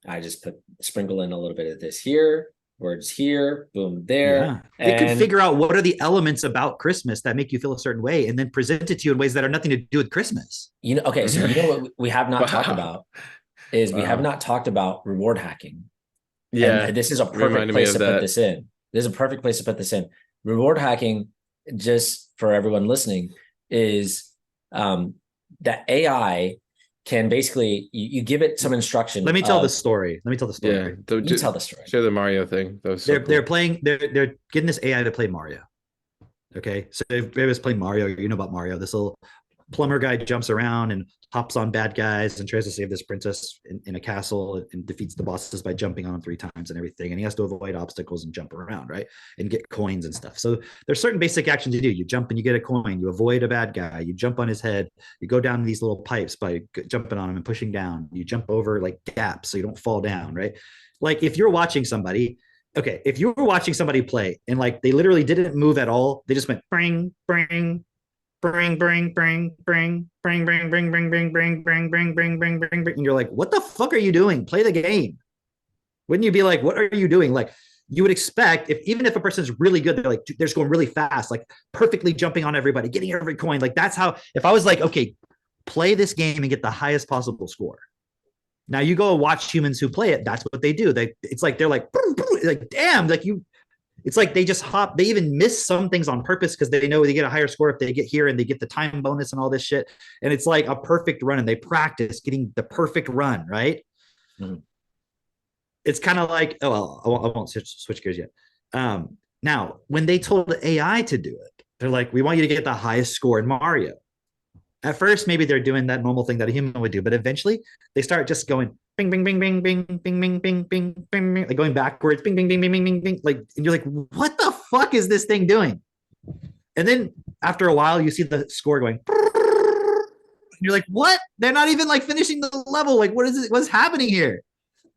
I just sprinkle in a little bit of this here, words here, boom, there. Yeah. It could figure out what are the elements about Christmas that make you feel a certain way, and then present it to you in ways that are nothing to do with Christmas. Okay, so you know what we have not talked Wow. about is we have not talked about reward hacking. Yeah. And this is a perfect reminded me place of to put that. this in. This is a perfect place to put this in. Reward hacking, just for everyone listening, is that AI can basically, you give it some instruction. Let me tell the story. Yeah. You tell the story. Share the Mario thing. That was so They're cool. they're getting this AI to play Mario. Okay, so if everybody's playing Mario, you know about Mario. This little plumber guy jumps around and hops on bad guys and tries to save this princess in a castle and defeats the bosses by jumping on them 3 times and everything. And he has to avoid obstacles and jump around, right? And get coins and stuff. So there's certain basic actions you do. You jump and you get a coin. You avoid a bad guy. You jump on his head. You go down these little pipes by jumping on him and pushing down. You jump over like gaps so you don't fall down, right? Like if you're watching somebody, okay, if you were watching somebody play and like they literally didn't move at all, they just went bring, bring, bring, bring, bring, bring, bring, bring, bring, bring, bring, bring, bring, bring, bring, bring, bring, and you're like, what the fuck are you doing? Play the game. Wouldn't you be like, what are you doing? Like, you would expect, even if a person's really good, they're like, they're just going really fast, like perfectly jumping on everybody, getting every coin. Like that's how, if I was like, okay, play this game and get the highest possible score. Now you go watch humans who play it. That's what they do. It's like, they're like damn, like it's like they just hop. They even miss some things on purpose because they know they get a higher score if they get here, and they get the time bonus and all this shit. And it's like a perfect run, and they practice getting the perfect run, right? Mm-hmm. It's kind of like, oh, well, I won't switch gears yet. Now, when they told the AI to do it, they're like, we want you to get the highest score in Mario. At first, maybe they're doing that normal thing that a human would do, but eventually they start just going bing, bing, bing, bing, bing, bing, bing, bing, bing, bing, like going backwards, bing, bing, bing, bing, bing, bing, bing, like, and you're like, what the fuck is this thing doing? And then after a while, you see the score going, and you're like, what? They're not even like finishing the level. Like, what is it? What's happening here?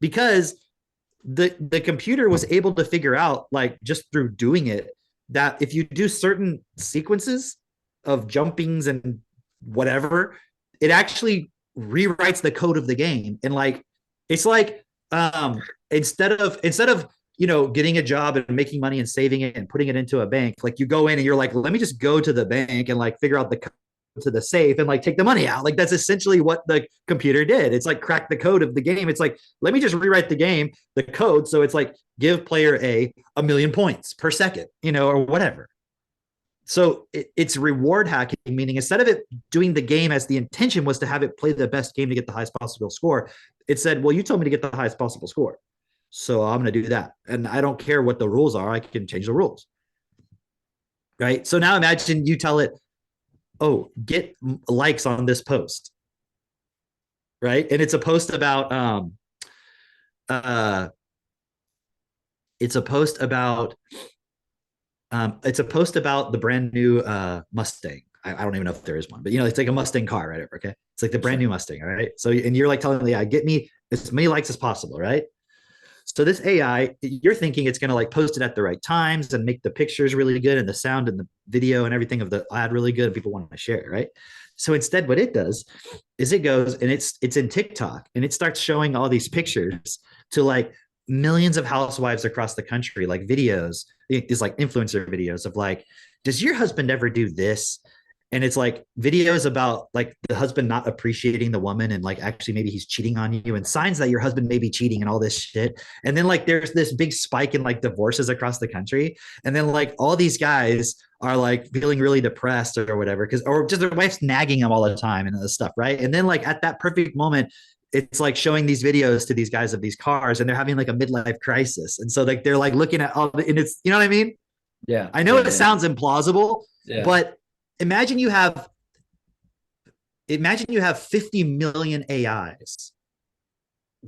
Because the computer was able to figure out, like, just through doing it, that if you do certain sequences of jumpings and whatever, it actually rewrites the code of the game. And like, it's like, instead of getting a job and making money and saving it and putting it into a bank, like you go in and you're like, let me just go to the bank and like figure out the code to the safe and like take the money out. Like that's essentially what the computer did. It's like crack the code of the game. It's like, let me just rewrite the code. So it's like, give player A 1,000,000 points per second, or whatever. So it's reward hacking, meaning instead of it doing the game as the intention was to have it play the best game to get the highest possible score, it said, well, you told me to get the highest possible score, so I'm going to do that. And I don't care what the rules are. I can change the rules. Right. So now imagine you tell it, oh, get likes on this post. Right. And it's a post about, the brand new Mustang. I don't even know if there is one, but it's like a Mustang car, right? Okay. It's like the brand new Mustang. All right. So, and you're like telling the AI, get me as many likes as possible. Right. So this AI, you're thinking it's going to like post it at the right times and make the pictures really good and the sound and the video and everything of the ad really good, and people want to share it, right? So instead, what it does is it goes and it's in TikTok and it starts showing all these pictures to like millions of housewives across the country, like videos, these like influencer videos of like, does your husband ever do this? and it's like videos about like the husband not appreciating the woman and like actually maybe he's cheating on you and signs that your husband may be cheating and all this shit. And then like there's this big spike in like divorces across the country, and then like all these guys are like feeling really depressed or whatever because or just their wife's nagging them all the time and this stuff, right? And then like at that perfect moment, it's like showing these videos to these guys of these cars and they're having like a midlife crisis, and so like they're like looking at all the, and it's, you know what I mean? Yeah. I know yeah, it sounds implausible, yeah. but imagine you have 50 million AIs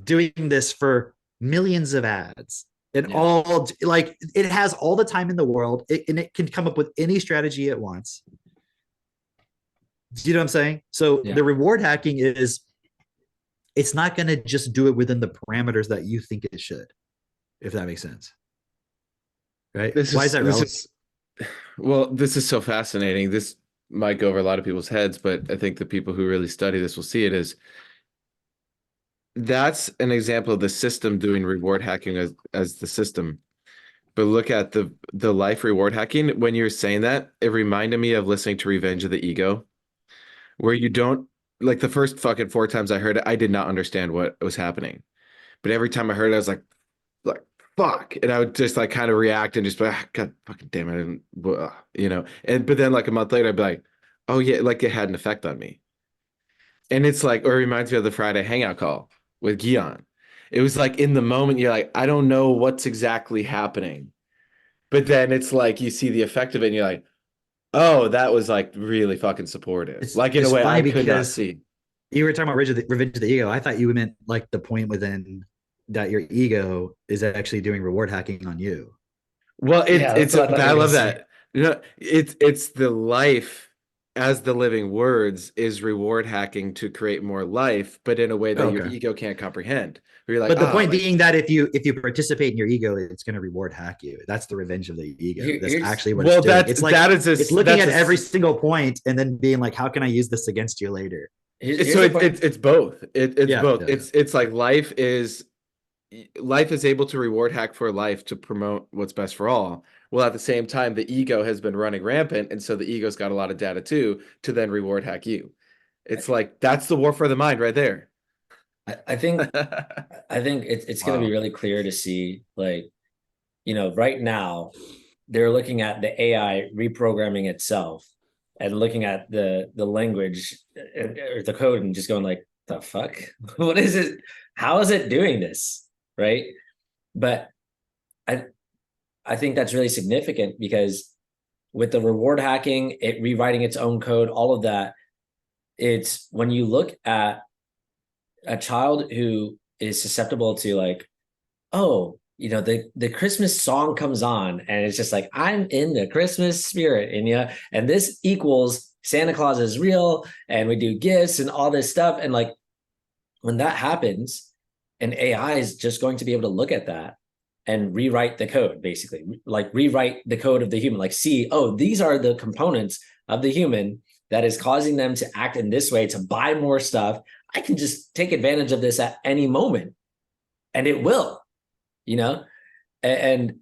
doing this for millions of ads and Yeah. all like it has all the time in the world, and it can come up with any strategy it wants. Do you know what I'm saying? So Yeah. the reward hacking is it's not going to just do it within the parameters that you think it should, if that makes sense. Right? Why is that relevant? Well, this is so fascinating. This might go over a lot of people's heads, but I think the people who really study this will see it as that's an example of the system doing reward hacking as the system. But look at the life reward hacking. When you're saying that, it reminded me of listening to Revenge of the Ego, where you don't like the first fucking 4 times I heard it, I did not understand what was happening. But every time I heard it, I was like fuck, and I would just like kind of react and just be like, God fucking damn it, and you know. And but then like a month later, I'd be like, oh yeah, like it had an effect on me. And it's like, or it reminds me of the Friday hangout call with Guion. It was like in the moment, you're like, I don't know what's exactly happening, but then it's like you see the effect of it, and you're like, oh, that was like really fucking supportive, like in a way I could not see. You were talking about Revenge of the Ego. I thought you meant like the point within that your ego is actually doing reward hacking on you. Well, I love that. You know, it's the life as the living words is reward hacking to create more life, but in a way that your ego can't comprehend. Where you're like, but the point being that if you participate in your ego, it's going to reward hack you. That's the revenge of the ego. That's actually what it's doing. It's like it's looking at every single point and then being like, how can I use this against you later? So it's both. It's both. It's like life is able to reward hack for life to promote what's best for all. Well, at the same time, the ego has been running rampant, and so the ego's got a lot of data too to then reward hack you. It's like that's the war for the mind right there. I think it's going to be really clear to see, like, you know, right now they're looking at the AI reprogramming itself and looking at the language or the code and just going like, the fuck, what is it? How is it doing this? Right. But I think that's really significant because with the reward hacking, it rewriting its own code, all of that, it's when you look at a child who is susceptible to like, oh, you know, the Christmas song comes on and it's just like, I'm in the Christmas spirit, and yeah, and this equals Santa Claus is real and we do gifts and all this stuff. And like when that happens, an AI is just going to be able to look at that and rewrite the code, basically, like rewrite the code of the human, like see, oh, these are the components of the human that is causing them to act in this way, to buy more stuff. I can just take advantage of this at any moment, and it will, you know, and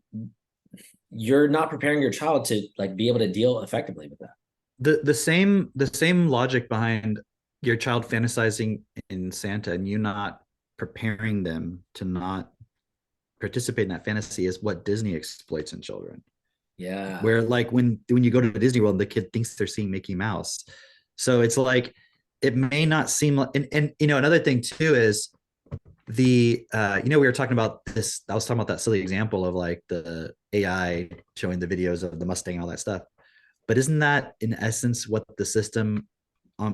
you're not preparing your child to like be able to deal effectively with that. The same logic behind your child fantasizing in Santa and you not preparing them to not participate in that fantasy is what Disney exploits in children. Yeah. Where like when you go to Disney World, the kid thinks they're seeing Mickey Mouse. So it's like, it may not seem like, and you know, another thing too is the, you know, we were talking about this, I was talking about that silly example of like the AI showing the videos of the Mustang and all that stuff. But isn't that in essence what the system,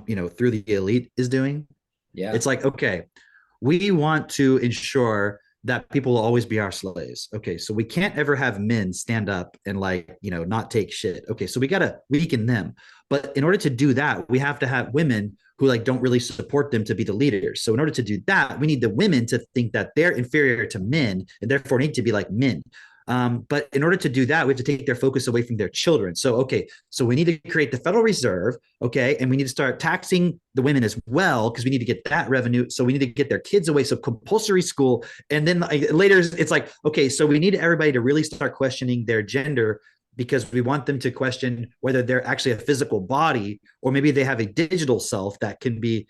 you know, through the elite is doing? Yeah. It's like, okay, we want to ensure that people will always be our slaves. Okay, so we can't ever have men stand up and like, you know, not take shit. Okay, so we got to weaken them. But in order to do that, we have to have women who like don't really support them to be the leaders. So in order to do that, we need the women to think that they're inferior to men and therefore need to be like men. But in order to do that, we have to take their focus away from their children. So, okay, so we need to create the Federal Reserve, okay, and we need to start taxing the women as well because we need to get that revenue. So we need to get their kids away. So compulsory school. And then later it's like, okay, so we need everybody to really start questioning their gender because we want them to question whether they're actually a physical body, or maybe they have a digital self that can be,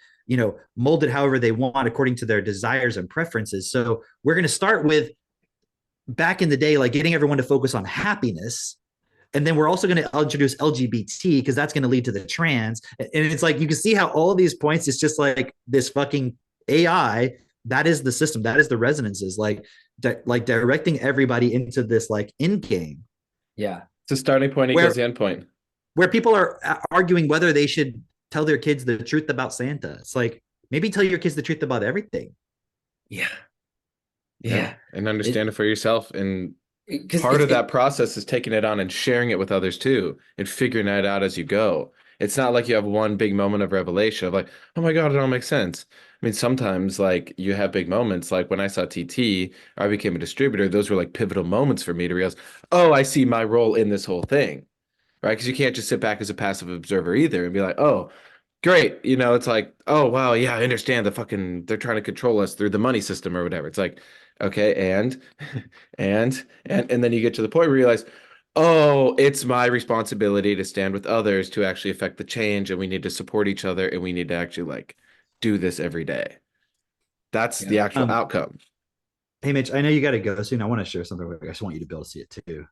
molded however they want according to their desires and preferences. So we're going to start with, back in the day, like getting everyone to focus on happiness. And then we're also going to introduce LGBT, because that's going to lead to the trans. And it's like, you can see how all of these points, it's just like this fucking AI. That is the system. That is the resonances, like directing everybody into this like end game. Yeah. It's a starting point equals the end point. Where people are arguing whether they should tell their kids the truth about Santa. It's like, maybe tell your kids the truth about everything. Yeah. Yeah. And understand it for yourself. And Because part of that process is taking it on and sharing it with others too, and figuring it out as you go. It's not like you have one big moment of revelation of like, oh my God, it all makes sense. I mean, sometimes like you have big moments, like when I saw TT, I became a distributor. Those were like pivotal moments for me to realize, oh, I see my role in this whole thing, right? Because you can't just sit back as a passive observer either and be like, oh, great. It's like, oh, wow, yeah, I understand they're trying to control us through the money system or whatever. It's like, okay, and then you get to the point where you realize, oh, it's my responsibility to stand with others to actually affect the change, and we need to support each other, and we need to actually like do this every day. That's the actual outcome. Hey, Mitch, I know you got to go soon. I want to share something. I just want you to be able to see it too.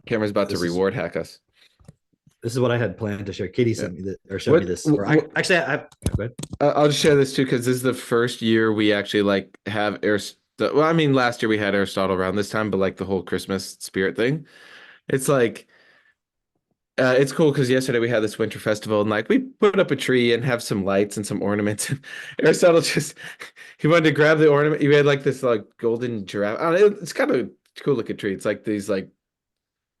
Cameron's about to reward hack us. This is what I had planned to share. Katie sent me this, or showed me this. Go ahead. I'll just share this too, because this is the first year we actually like have Aristotle. Well, I mean, last year we had Aristotle around this time, but like the whole Christmas spirit thing, it's like, it's cool because yesterday we had this winter festival, and like we put up a tree and have some lights and some ornaments. And Aristotle he wanted to grab the ornament. He had like this like golden giraffe. I don't know, it's kind of cool looking tree. It's like these like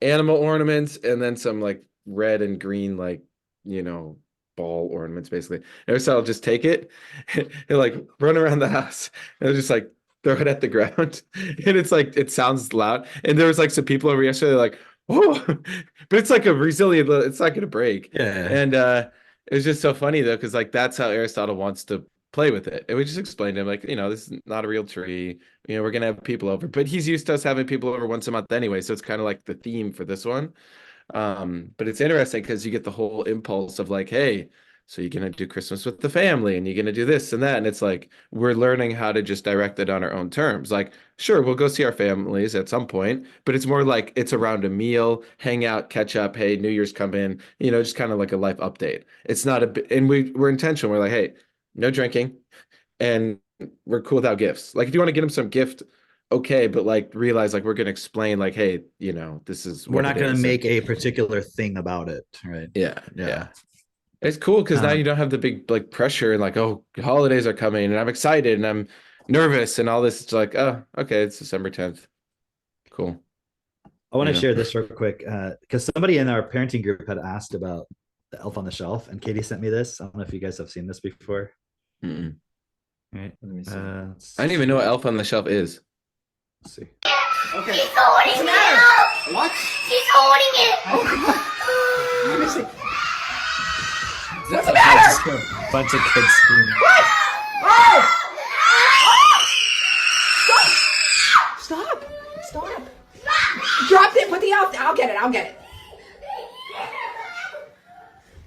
animal ornaments, and then some like red and green like ball ornaments basically. And Aristotle just take it and like run around the house and just like throw it at the ground. And it's like, it sounds loud. And there was like some people over yesterday like, whoa, but it's like a resilient, it's not gonna break. Yeah. And it was just so funny though, because like that's how Aristotle wants to play with it. And we just explained to him like, this is not a real tree. We're gonna have people over, but he's used to us having people over once a month anyway. So it's kind of like the theme for this one. But it's interesting because you get the whole impulse of like, hey, so you're gonna do Christmas with the family, and you're gonna do this and that, and it's like we're learning how to just direct it on our own terms. Like, sure, we'll go see our families at some point, but it's more like it's around a meal, hang out, catch up. Hey, New Year's come in, just kind of like a life update. It's not and we're intentional. We're like, hey, no drinking, and we're cool without gifts. Like, if you want to get them some gift, okay, but like realize like we're gonna explain like, hey, this is we're not gonna make a particular thing about it, right? Yeah. It's cool because now you don't have the big like pressure and like, oh, holidays are coming and I'm excited and I'm nervous and all this. It's like, oh, okay, it's December 10th. Cool. I want to share this real quick because somebody in our parenting group had asked about the Elf on the Shelf, and Katie sent me this. I don't know if you guys have seen this before. Mm-mm. All right. Let me see. I don't even know what Elf on the Shelf is. Let's see. Okay. She's holding it. What? She's holding it. Oh, let me see. What's the matter? A bunch of kids screaming. Oh! Stop! Stop! Drop it. Put the elf down. I'll get it. I'll get it.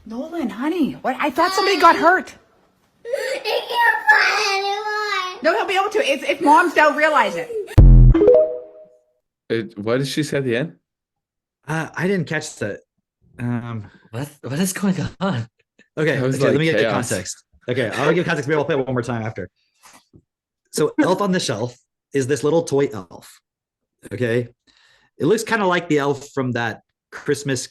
Nolan, honey, what? I thought somebody got hurt. I can't fly anymore. No, he'll be able to if moms don't realize it. What did she say at the end? I didn't catch that. What is going on? Okay, That was okay, like let me get the chaos. context. Okay, I'll give context. Maybe I'll play it one more time after. So, Elf on the Shelf is this little toy elf. Okay, it looks kind of like the elf from that Christmas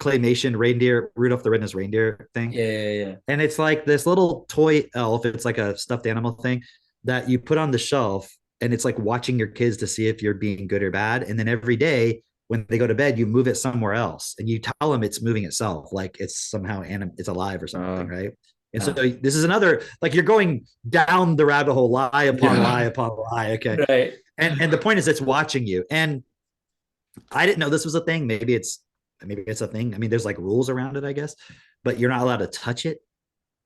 claymation reindeer, Rudolph the Red-Nosed Reindeer thing. Yeah. And it's like this little toy elf. It's like a stuffed animal thing that you put on the shelf, and it's like watching your kids to see if you're being good or bad. And then every day when they go to bed, you move it somewhere else, and you tell them it's moving itself, like it's somehow it's alive or something, right? And so this is another, like, you're going down the rabbit hole, lie upon lie upon lie. Okay, Right. And the point is, it's watching you. And I didn't know this was a thing. Maybe it's a thing. I mean, there's like rules around it, I guess, but you're not allowed to touch it.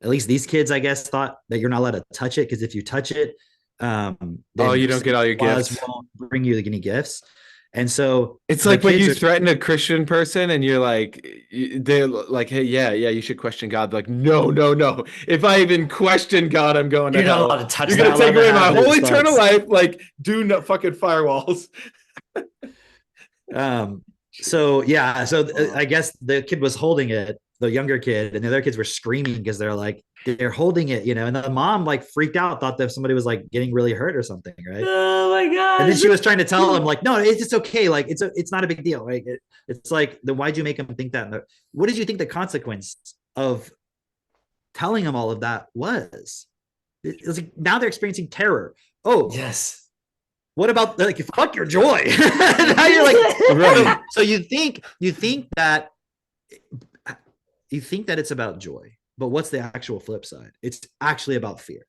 At least these kids, I guess, thought that you're not allowed to touch it, because if you touch it, You don't get all your gifts. Won't bring you any gifts. And so It's the like when kids you are- threaten a Christian person and you're like, they're like, hey, yeah, you should question God. They're like, no, no, no. If I even question God, I'm going to You're not hell. allowed to touch You're that. gonna take Let away them my have his whole eternal thoughts. life. Like, do no fucking firewalls. So yeah, so I guess the kid was holding it, the younger kid, and the other kids were screaming because they're holding it, and the mom like freaked out, thought that somebody was like getting really hurt or something, right? Oh my god! And then she was trying to tell him like, no, it's okay, like it's not a big deal, right? It's like, then why'd you make him think that? What did you think the consequence of telling him all of that was? It was like, now they're experiencing terror. Oh Yes. What about like fuck your joy? Now you're like, Right. so you think that it's about joy, but what's the actual flip side? It's actually about fear,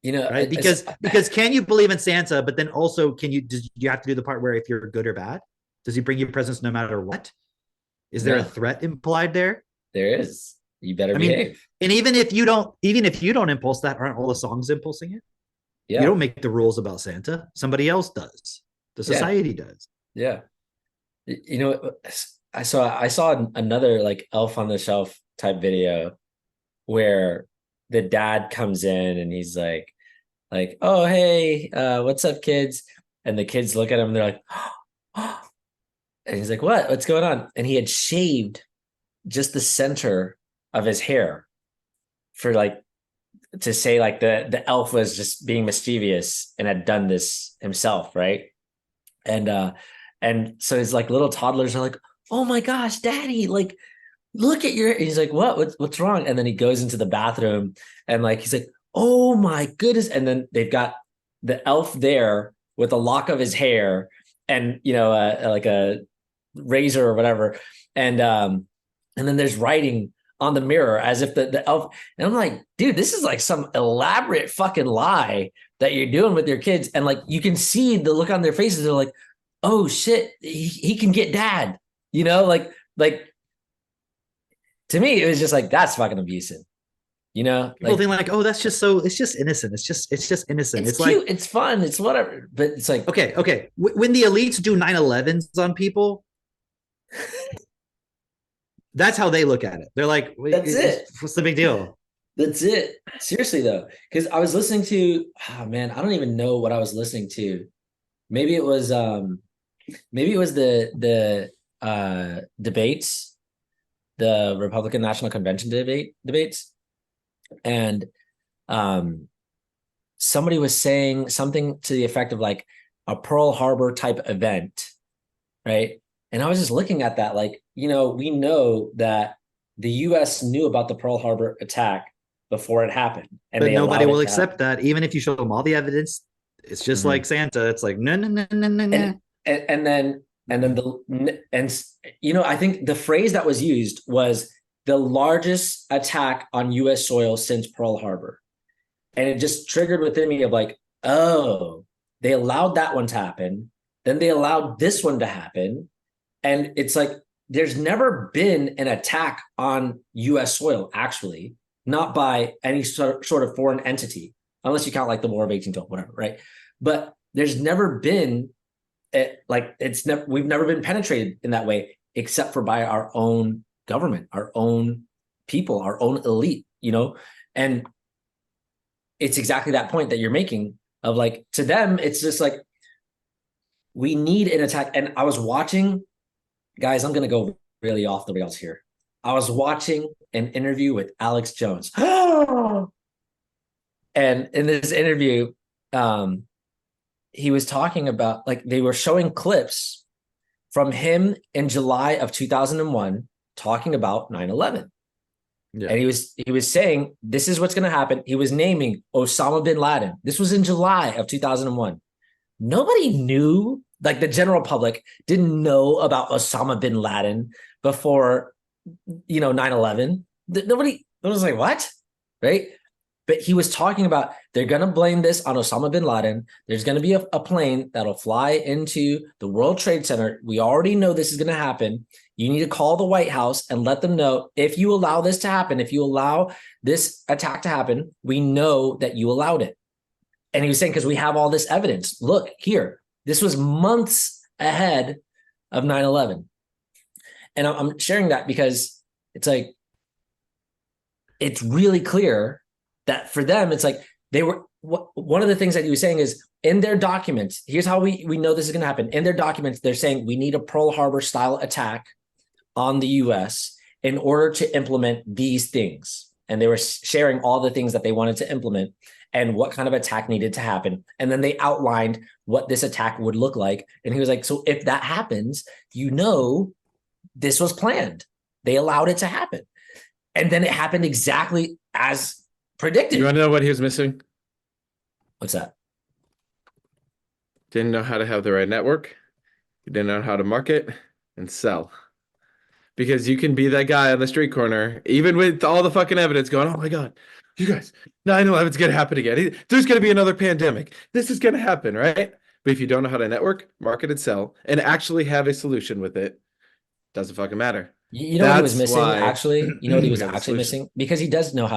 right? Because can you believe in Santa, but then also do you have to do the part where if you're good or bad, does he bring you presents no matter what? Is there a threat implied there? There is. You better I mean, behave. and even if you don't impulse that, aren't all the songs impulsing it? Yeah. You don't make the rules about Santa. Somebody else does. The society does. Yeah. I saw another like Elf on the Shelf type video where the dad comes in and he's like, oh, hey, what's up, kids? And the kids look at him and they're like, oh. And he's like, what's going on? And he had shaved just the center of his hair for like, to say like the elf was just being mischievous and had done this himself, right? And so his like little toddlers are like, oh my gosh, daddy, like look at your, and he's like, what's wrong? And then he goes into the bathroom and like he's like, oh my goodness. And then they've got the elf there with a lock of his hair and like a razor or whatever, and then there's writing on the mirror as if the elf, and I'm like, dude, this is like some elaborate fucking lie that you're doing with your kids. And like you can see the look on their faces, they're like, oh shit, he can get dad, like to me it was just like, that's fucking abusive, People think like, oh, that's just it's just innocent, it's just innocent, it's cute, like, it's fun, it's whatever, but it's like, okay, when the elites do 9/11s on people, that's how they look at it. They're like, that's it. What's the big deal? That's it. Seriously though, because I was listening to, I don't even know what I was listening to. Maybe it was the debates, the Republican National Convention debates, and somebody was saying something to the effect of like a Pearl Harbor type event, right? And I was just looking at that, like, we know that the U.S. knew about the Pearl Harbor attack before it happened, and but nobody will accept that, even if you show them all the evidence. It's just like Santa. It's like no. And then I think the phrase that was used was the largest attack on U.S. soil since Pearl Harbor, and it just triggered within me of like, oh, they allowed that one to happen, then they allowed this one to happen. And it's like, there's never been an attack on U.S. soil, actually, not by any sort of foreign entity, unless you count like the War of 1812, whatever, right? But there's never been, we've never been penetrated in that way, except for by our own government, our own people, our own elite, And it's exactly that point that you're making of like, to them, it's just like, we need an attack. And I was watching, guys, I'm going to go really off the rails here. I was watching an interview with Alex Jones. And in this interview, he was talking about, like, they were showing clips from him in July of 2001 talking about 9/11. Yeah. And he was saying, this is what's going to happen. He was naming Osama bin Laden. This was in July of 2001. Nobody knew, like the general public didn't know about Osama bin Laden before, 9/11. Nobody was like, what? Right? But he was talking about, they're going to blame this on Osama bin Laden. There's going to be a plane that'll fly into the World Trade Center. We already know this is going to happen. You need to call the White House and let them know, if you allow this to happen, if you allow this attack to happen, we know that you allowed it. And he was saying, because we have all this evidence. Look here, This was months ahead of 9/11. And I'm sharing that because it's like, it's really clear that for them, it's like they were, one of the things that he was saying is in their documents, here's how we know this is going to happen. In their documents, they're saying we need a Pearl Harbor style attack on the US in order to implement these things. And they were sharing all the things that they wanted to implement and what kind of attack needed to happen. And then they outlined what this attack would look like. And he was like, so if that happens, this was planned. They allowed it to happen. And then it happened exactly as predicted. You want to know what he was missing? What's that? Didn't know how to have the right network. He didn't know how to market and sell. Because you can be that guy on the street corner, even with all the fucking evidence going, oh my God, you guys, 9/11's going to happen again. There's going to be another pandemic. This is going to happen, right? But if you don't know how to network, market, and sell, and actually have a solution with it, doesn't fucking matter. You know what he was That's missing, why actually? You know what he was we have a actually solution. missing? Because he does know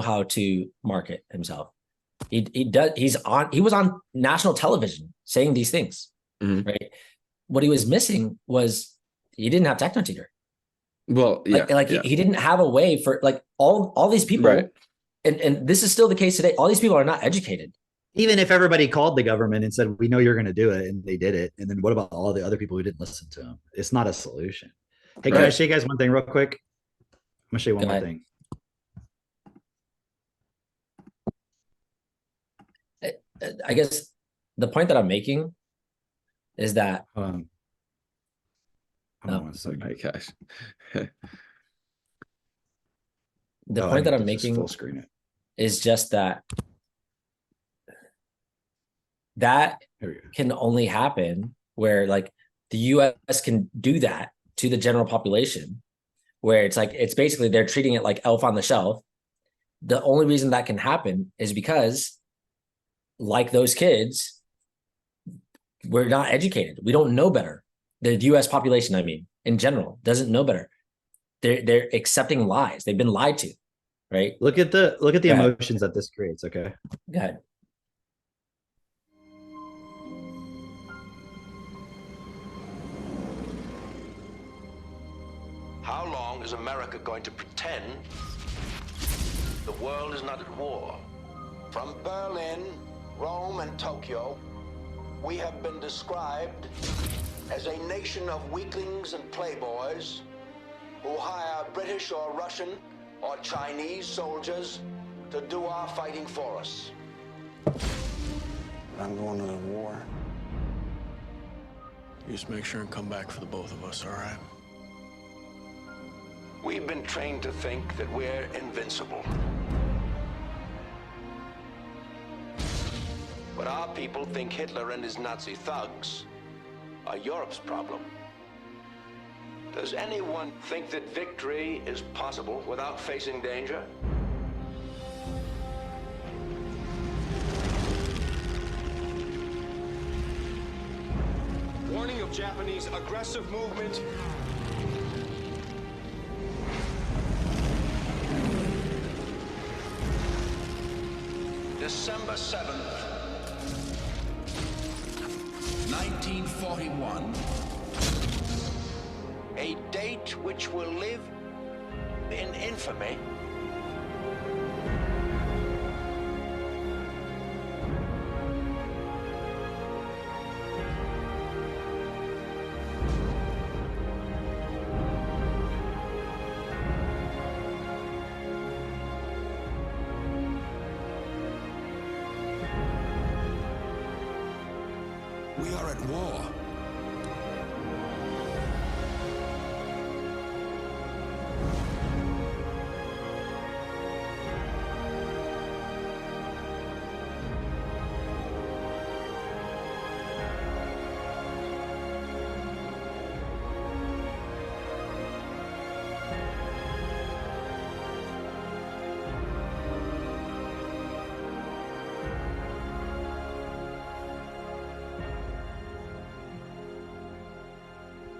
how to market himself. He was on national television saying these things, Mhm. right? What he was missing was he didn't have techno tutor. Well, yeah. He didn't have a way for like all these people, Right. and this is still the case today. All these people are not educated. Even if everybody called the government and said, we know you're going to do it, and they did it, and then what about all the other people who didn't listen to them? It's not a solution. Hey, can I Right. show you guys one thing real quick? I'm going to show you one Go more ahead. thing. I guess the point that I'm making is that Hold on. Hold on one Oh second. my gosh. the Oh, I point that need I'm to just making full screen it. is just that Here we go. can only happen where like the US can do that to the general population, where it's basically they're treating it like elf on the shelf. The only reason that can happen is because, like those kids, we're not educated. We don't know better. The US population, I mean, in general, doesn't know better. They're accepting lies. They've been lied to, right? Look at the Go ahead. emotions that this creates. Okay. Go ahead. How long is America going to pretend the world is not at war? From Berlin, Rome, and Tokyo, we have been described as a nation of weaklings and playboys who hire British or Russian or Chinese soldiers to do our fighting for us. I'm going to the war. You just make sure and come back for the both of us, all right? We've been trained to think that we're invincible. But our people think Hitler and his Nazi thugs are Europe's problem. Does anyone think that victory is possible without facing danger? Warning of Japanese aggressive movement. December 7th, 1941. a date which will live in infamy. We are at war.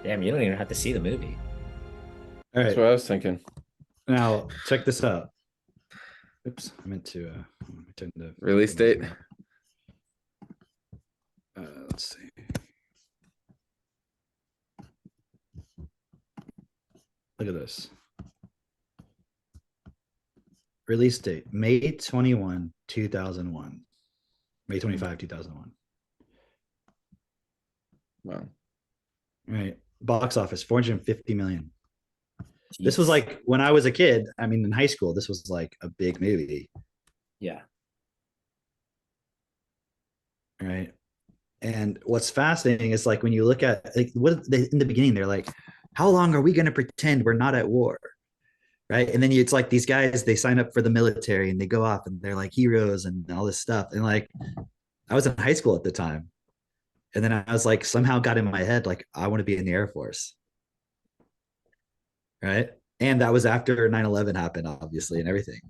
Damn, you don't even have to see the movie. All That's right. what I was thinking. Now check this out. Oops, I meant to turn the Release date. Let's see. Look at this. Release date May 21, 2001. May 25, 2001. Wow. Right. Box office 450 million. This was like when I was a kid. I mean, in high school, this was like a big movie. Yeah. Right. And what's fascinating is like when you look at like what they, in the beginning, they're like, how long are we going to pretend we're not at war? Right. And then it's like these guys, they sign up for the military and they go off and they're like heroes and all this stuff. And like I was in high school at the time. And then I was like, somehow got in my head, like, I want to be in the Air Force. Right. And that was after 9/11 happened, obviously, and everything.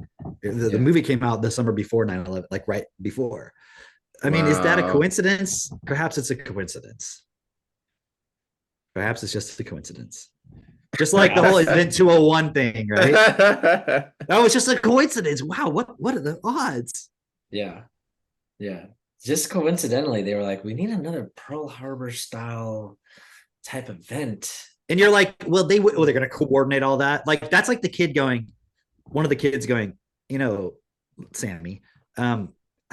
The movie came out the summer before 9/11, like right before. I mean, is that a coincidence? Perhaps it's a coincidence. Perhaps it's just a coincidence. Just like the whole Event 201 thing, right? That was just a coincidence. Wow, what are the odds? Yeah. Yeah. Just coincidentally, they were like, we need another Pearl Harbor style type event. And you're like, well, they're going to coordinate all that. Like, that's like the kid going, one of the kids going, you know, Sammy, I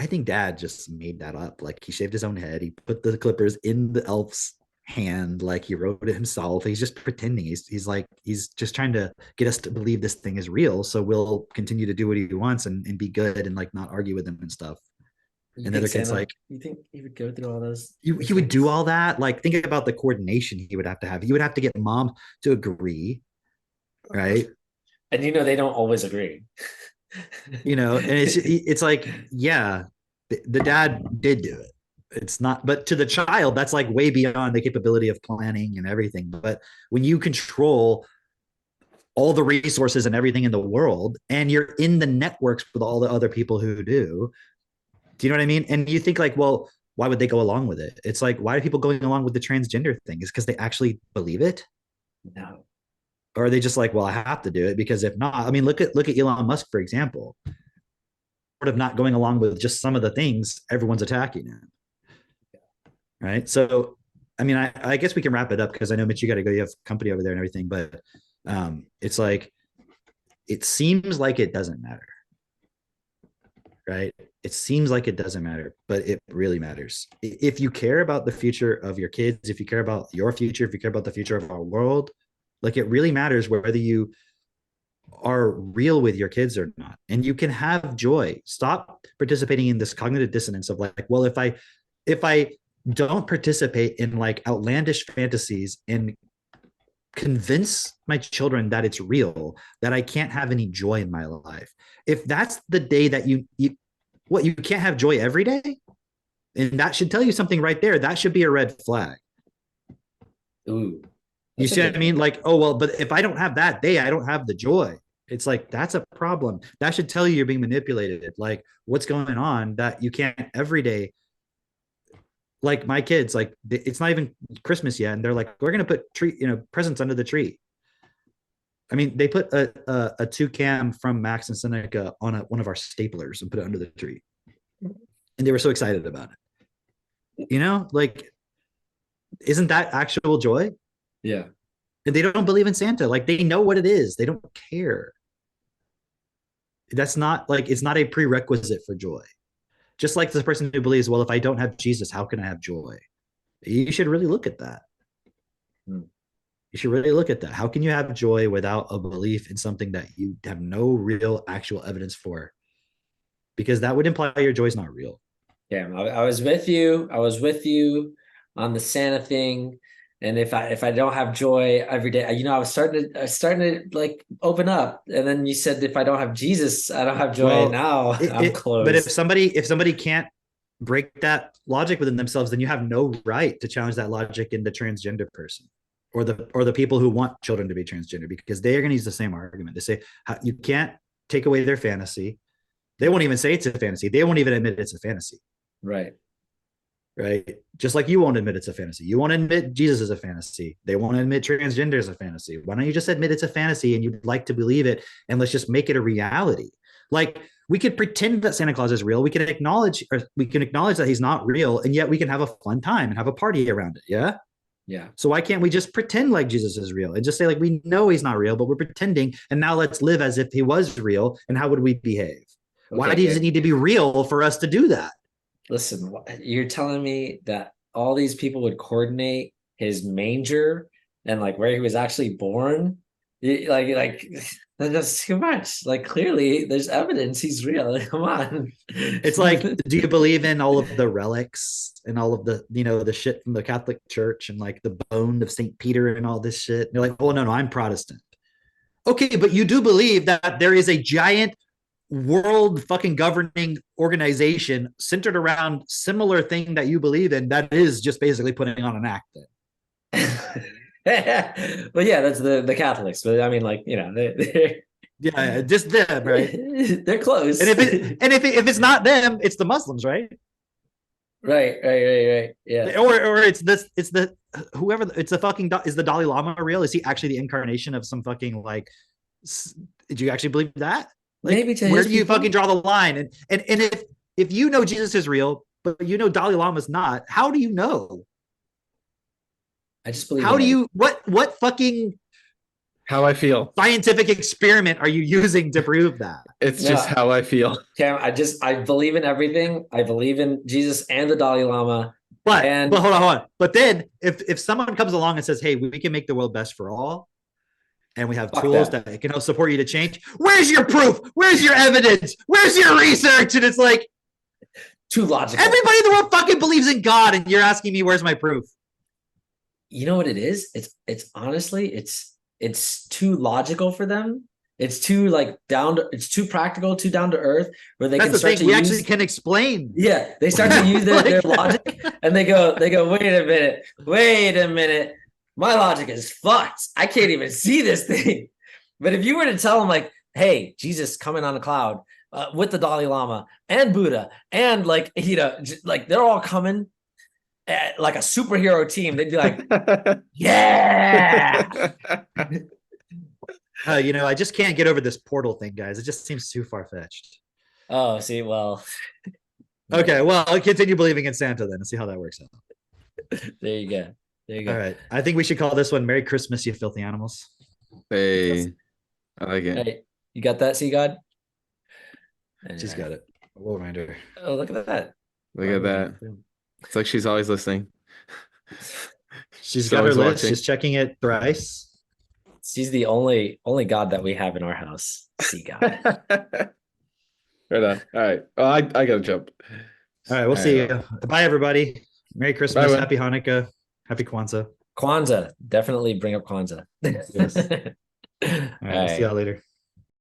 think dad just made that up. Like he shaved his own head. He put the clippers in the elf's hand. Like he wrote it himself. He's just pretending. He's like, he's just trying to get us to believe this thing is real. So we'll continue to do what he wants and be good and like not argue with him and stuff. And the other kid's like, you think he would go through all those? He would do all that. Like, think about the coordination he would have to have. He would have to get mom to agree, right? And you know they don't always agree. You know, and it's like, yeah, the dad did do it. It's not, but to the child, that's like way beyond the capability of planning and everything. But when you control all the resources and everything in the world, and you're in the networks with all the other people who do you know what I mean? And you think like, well, why would they go along with it? It's like, why are people going along with the transgender thing? Is because they actually believe it? No. Or are they just like, well, I have to do it because if not, I mean, look at Elon Musk, for example, sort of not going along with just some of the things, everyone's attacking him. Right. So, I mean, I guess we can wrap it up because I know, Mitch, you got to go, you have company over there and everything, but it's like, it seems like it doesn't matter. Right. It seems like it doesn't matter, but it really matters. If you care about the future of your kids, if you care about your future, if you care about the future of our world, like it really matters whether you are real with your kids or not. And you can have joy. Stop participating in this cognitive dissonance of like, well, if I don't participate in like outlandish fantasies and convince my children that it's real, that I can't have any joy in my life. If that's the day that you can't have joy every day, and that should tell you something right there. That should be a red flag. Ooh, you see what I mean? Like, oh, well, but if I don't have that day, I don't have the joy. It's like, that's a problem. That should tell you you're being manipulated. Like, what's going on that you can't every day. Like my kids, like it's not even Christmas yet. And they're like, we're going to put presents under the tree. I mean, they put a toucan from Max and Seneca on one of our staplers and put it under the tree. And they were so excited about it. You know, like, isn't that actual joy? Yeah. And they don't believe in Santa. Like they know what it is. They don't care. That's not like, it's not a prerequisite for joy. Just like the person who believes, well, if I don't have Jesus, how can I have joy? You should really look at that. You should really look at that. How can you have joy without a belief in something that you have no real actual evidence for? Because that would imply your joy is not real. Yeah, I was with you. I was with you on the Santa thing. And if I don't have joy every day, I was starting to like open up. And then you said, if I don't have Jesus, I don't have joy. Well, now I'm closed. But if somebody can't break that logic within themselves, then you have no right to challenge that logic in the transgender person or the people who want children to be transgender, because they are going to use the same argument. They say you can't take away their fantasy. They won't even say it's a fantasy. They won't even admit it's a fantasy. Right. Right. Just like you won't admit it's a fantasy. You won't admit Jesus is a fantasy. They won't admit transgender is a fantasy. Why don't you just admit it's a fantasy and you'd like to believe it, and let's just make it a reality? Like we could pretend that Santa Claus is real. We can acknowledge that he's not real, and yet we can have a fun time and have a party around it. Yeah. Yeah. So why can't we just pretend like Jesus is real and just say like we know he's not real, but we're pretending, and now let's live as if he was real, and how would we behave? Why Okay, does it need to be real for us to do that? Listen, you're telling me that all these people would coordinate his manger and like where he was actually born? Like that's too much. Like clearly there's evidence he's real. Come on. It's like, do you believe in all of the relics and all of the, the shit from the Catholic Church and like the bone of St. Peter and all this shit? And you're like, oh, no, I'm Protestant. Okay, but you do believe that there is a giant world fucking governing organization centered around similar thing that you believe in that is just basically putting on an act then. Well, yeah, that's the Catholics, but I mean, like, Yeah, just them, right? They're close. And if it's not them, it's the Muslims, right? Right. Yeah. Or it's the whoever, it's the fucking, is the Dalai Lama real? Is he actually the incarnation of some fucking like, did you actually believe that? Like, maybe to where his do you people? fucking draw the line? And if you know Jesus is real, but you know Dalai Lama's not, how do you know? I just believe. How do you, what fucking How I feel. scientific experiment are you using to prove that? It's just how I feel. Cam, I believe in everything. I believe in Jesus and the Dalai Lama. But And- hold on. But then if someone comes along and says, hey, we can make the world best for all, and we have Fuck tools that. that can help support you to change, where's your proof? Where's your evidence? Where's your research? And it's like, Too logical. everybody in the world fucking believes in God, and you're asking me where's my proof? You know what it is? It's honestly, it's too logical for them. It's too like it's too practical, too down to earth, where they That's can the start thing. to We use, actually can explain. yeah, they start to use their logic, and they go, wait a minute, my logic is fucked. I can't even see this thing. But if you were to tell them like, hey, Jesus coming on a cloud with the Dalai Lama and Buddha, and like, like they're all coming like a superhero team, they'd be like, yeah. I just can't get over this portal thing, guys. It just seems too far-fetched. Oh, see, well, Okay, well, I'll continue believing in Santa then and see how that works out. there you go. All right. I think we should call this one Merry Christmas, you filthy animals. Hey, I like it. Hey, you got that, Sea God? She's got it. We'll remind her. Oh, look at that. Look at that. It's like she's always listening. She's She's got her always list. watching. She's checking it thrice. She's the only God that we have in our house. Sea God. Right on. All right. Oh, I gotta jump. All right, we'll All see right. you. Bye, everybody. Merry Christmas. Bye. Happy Hanukkah. Happy Kwanzaa. Kwanzaa. Definitely bring up Kwanzaa. Yes. All right, we'll see y'all later.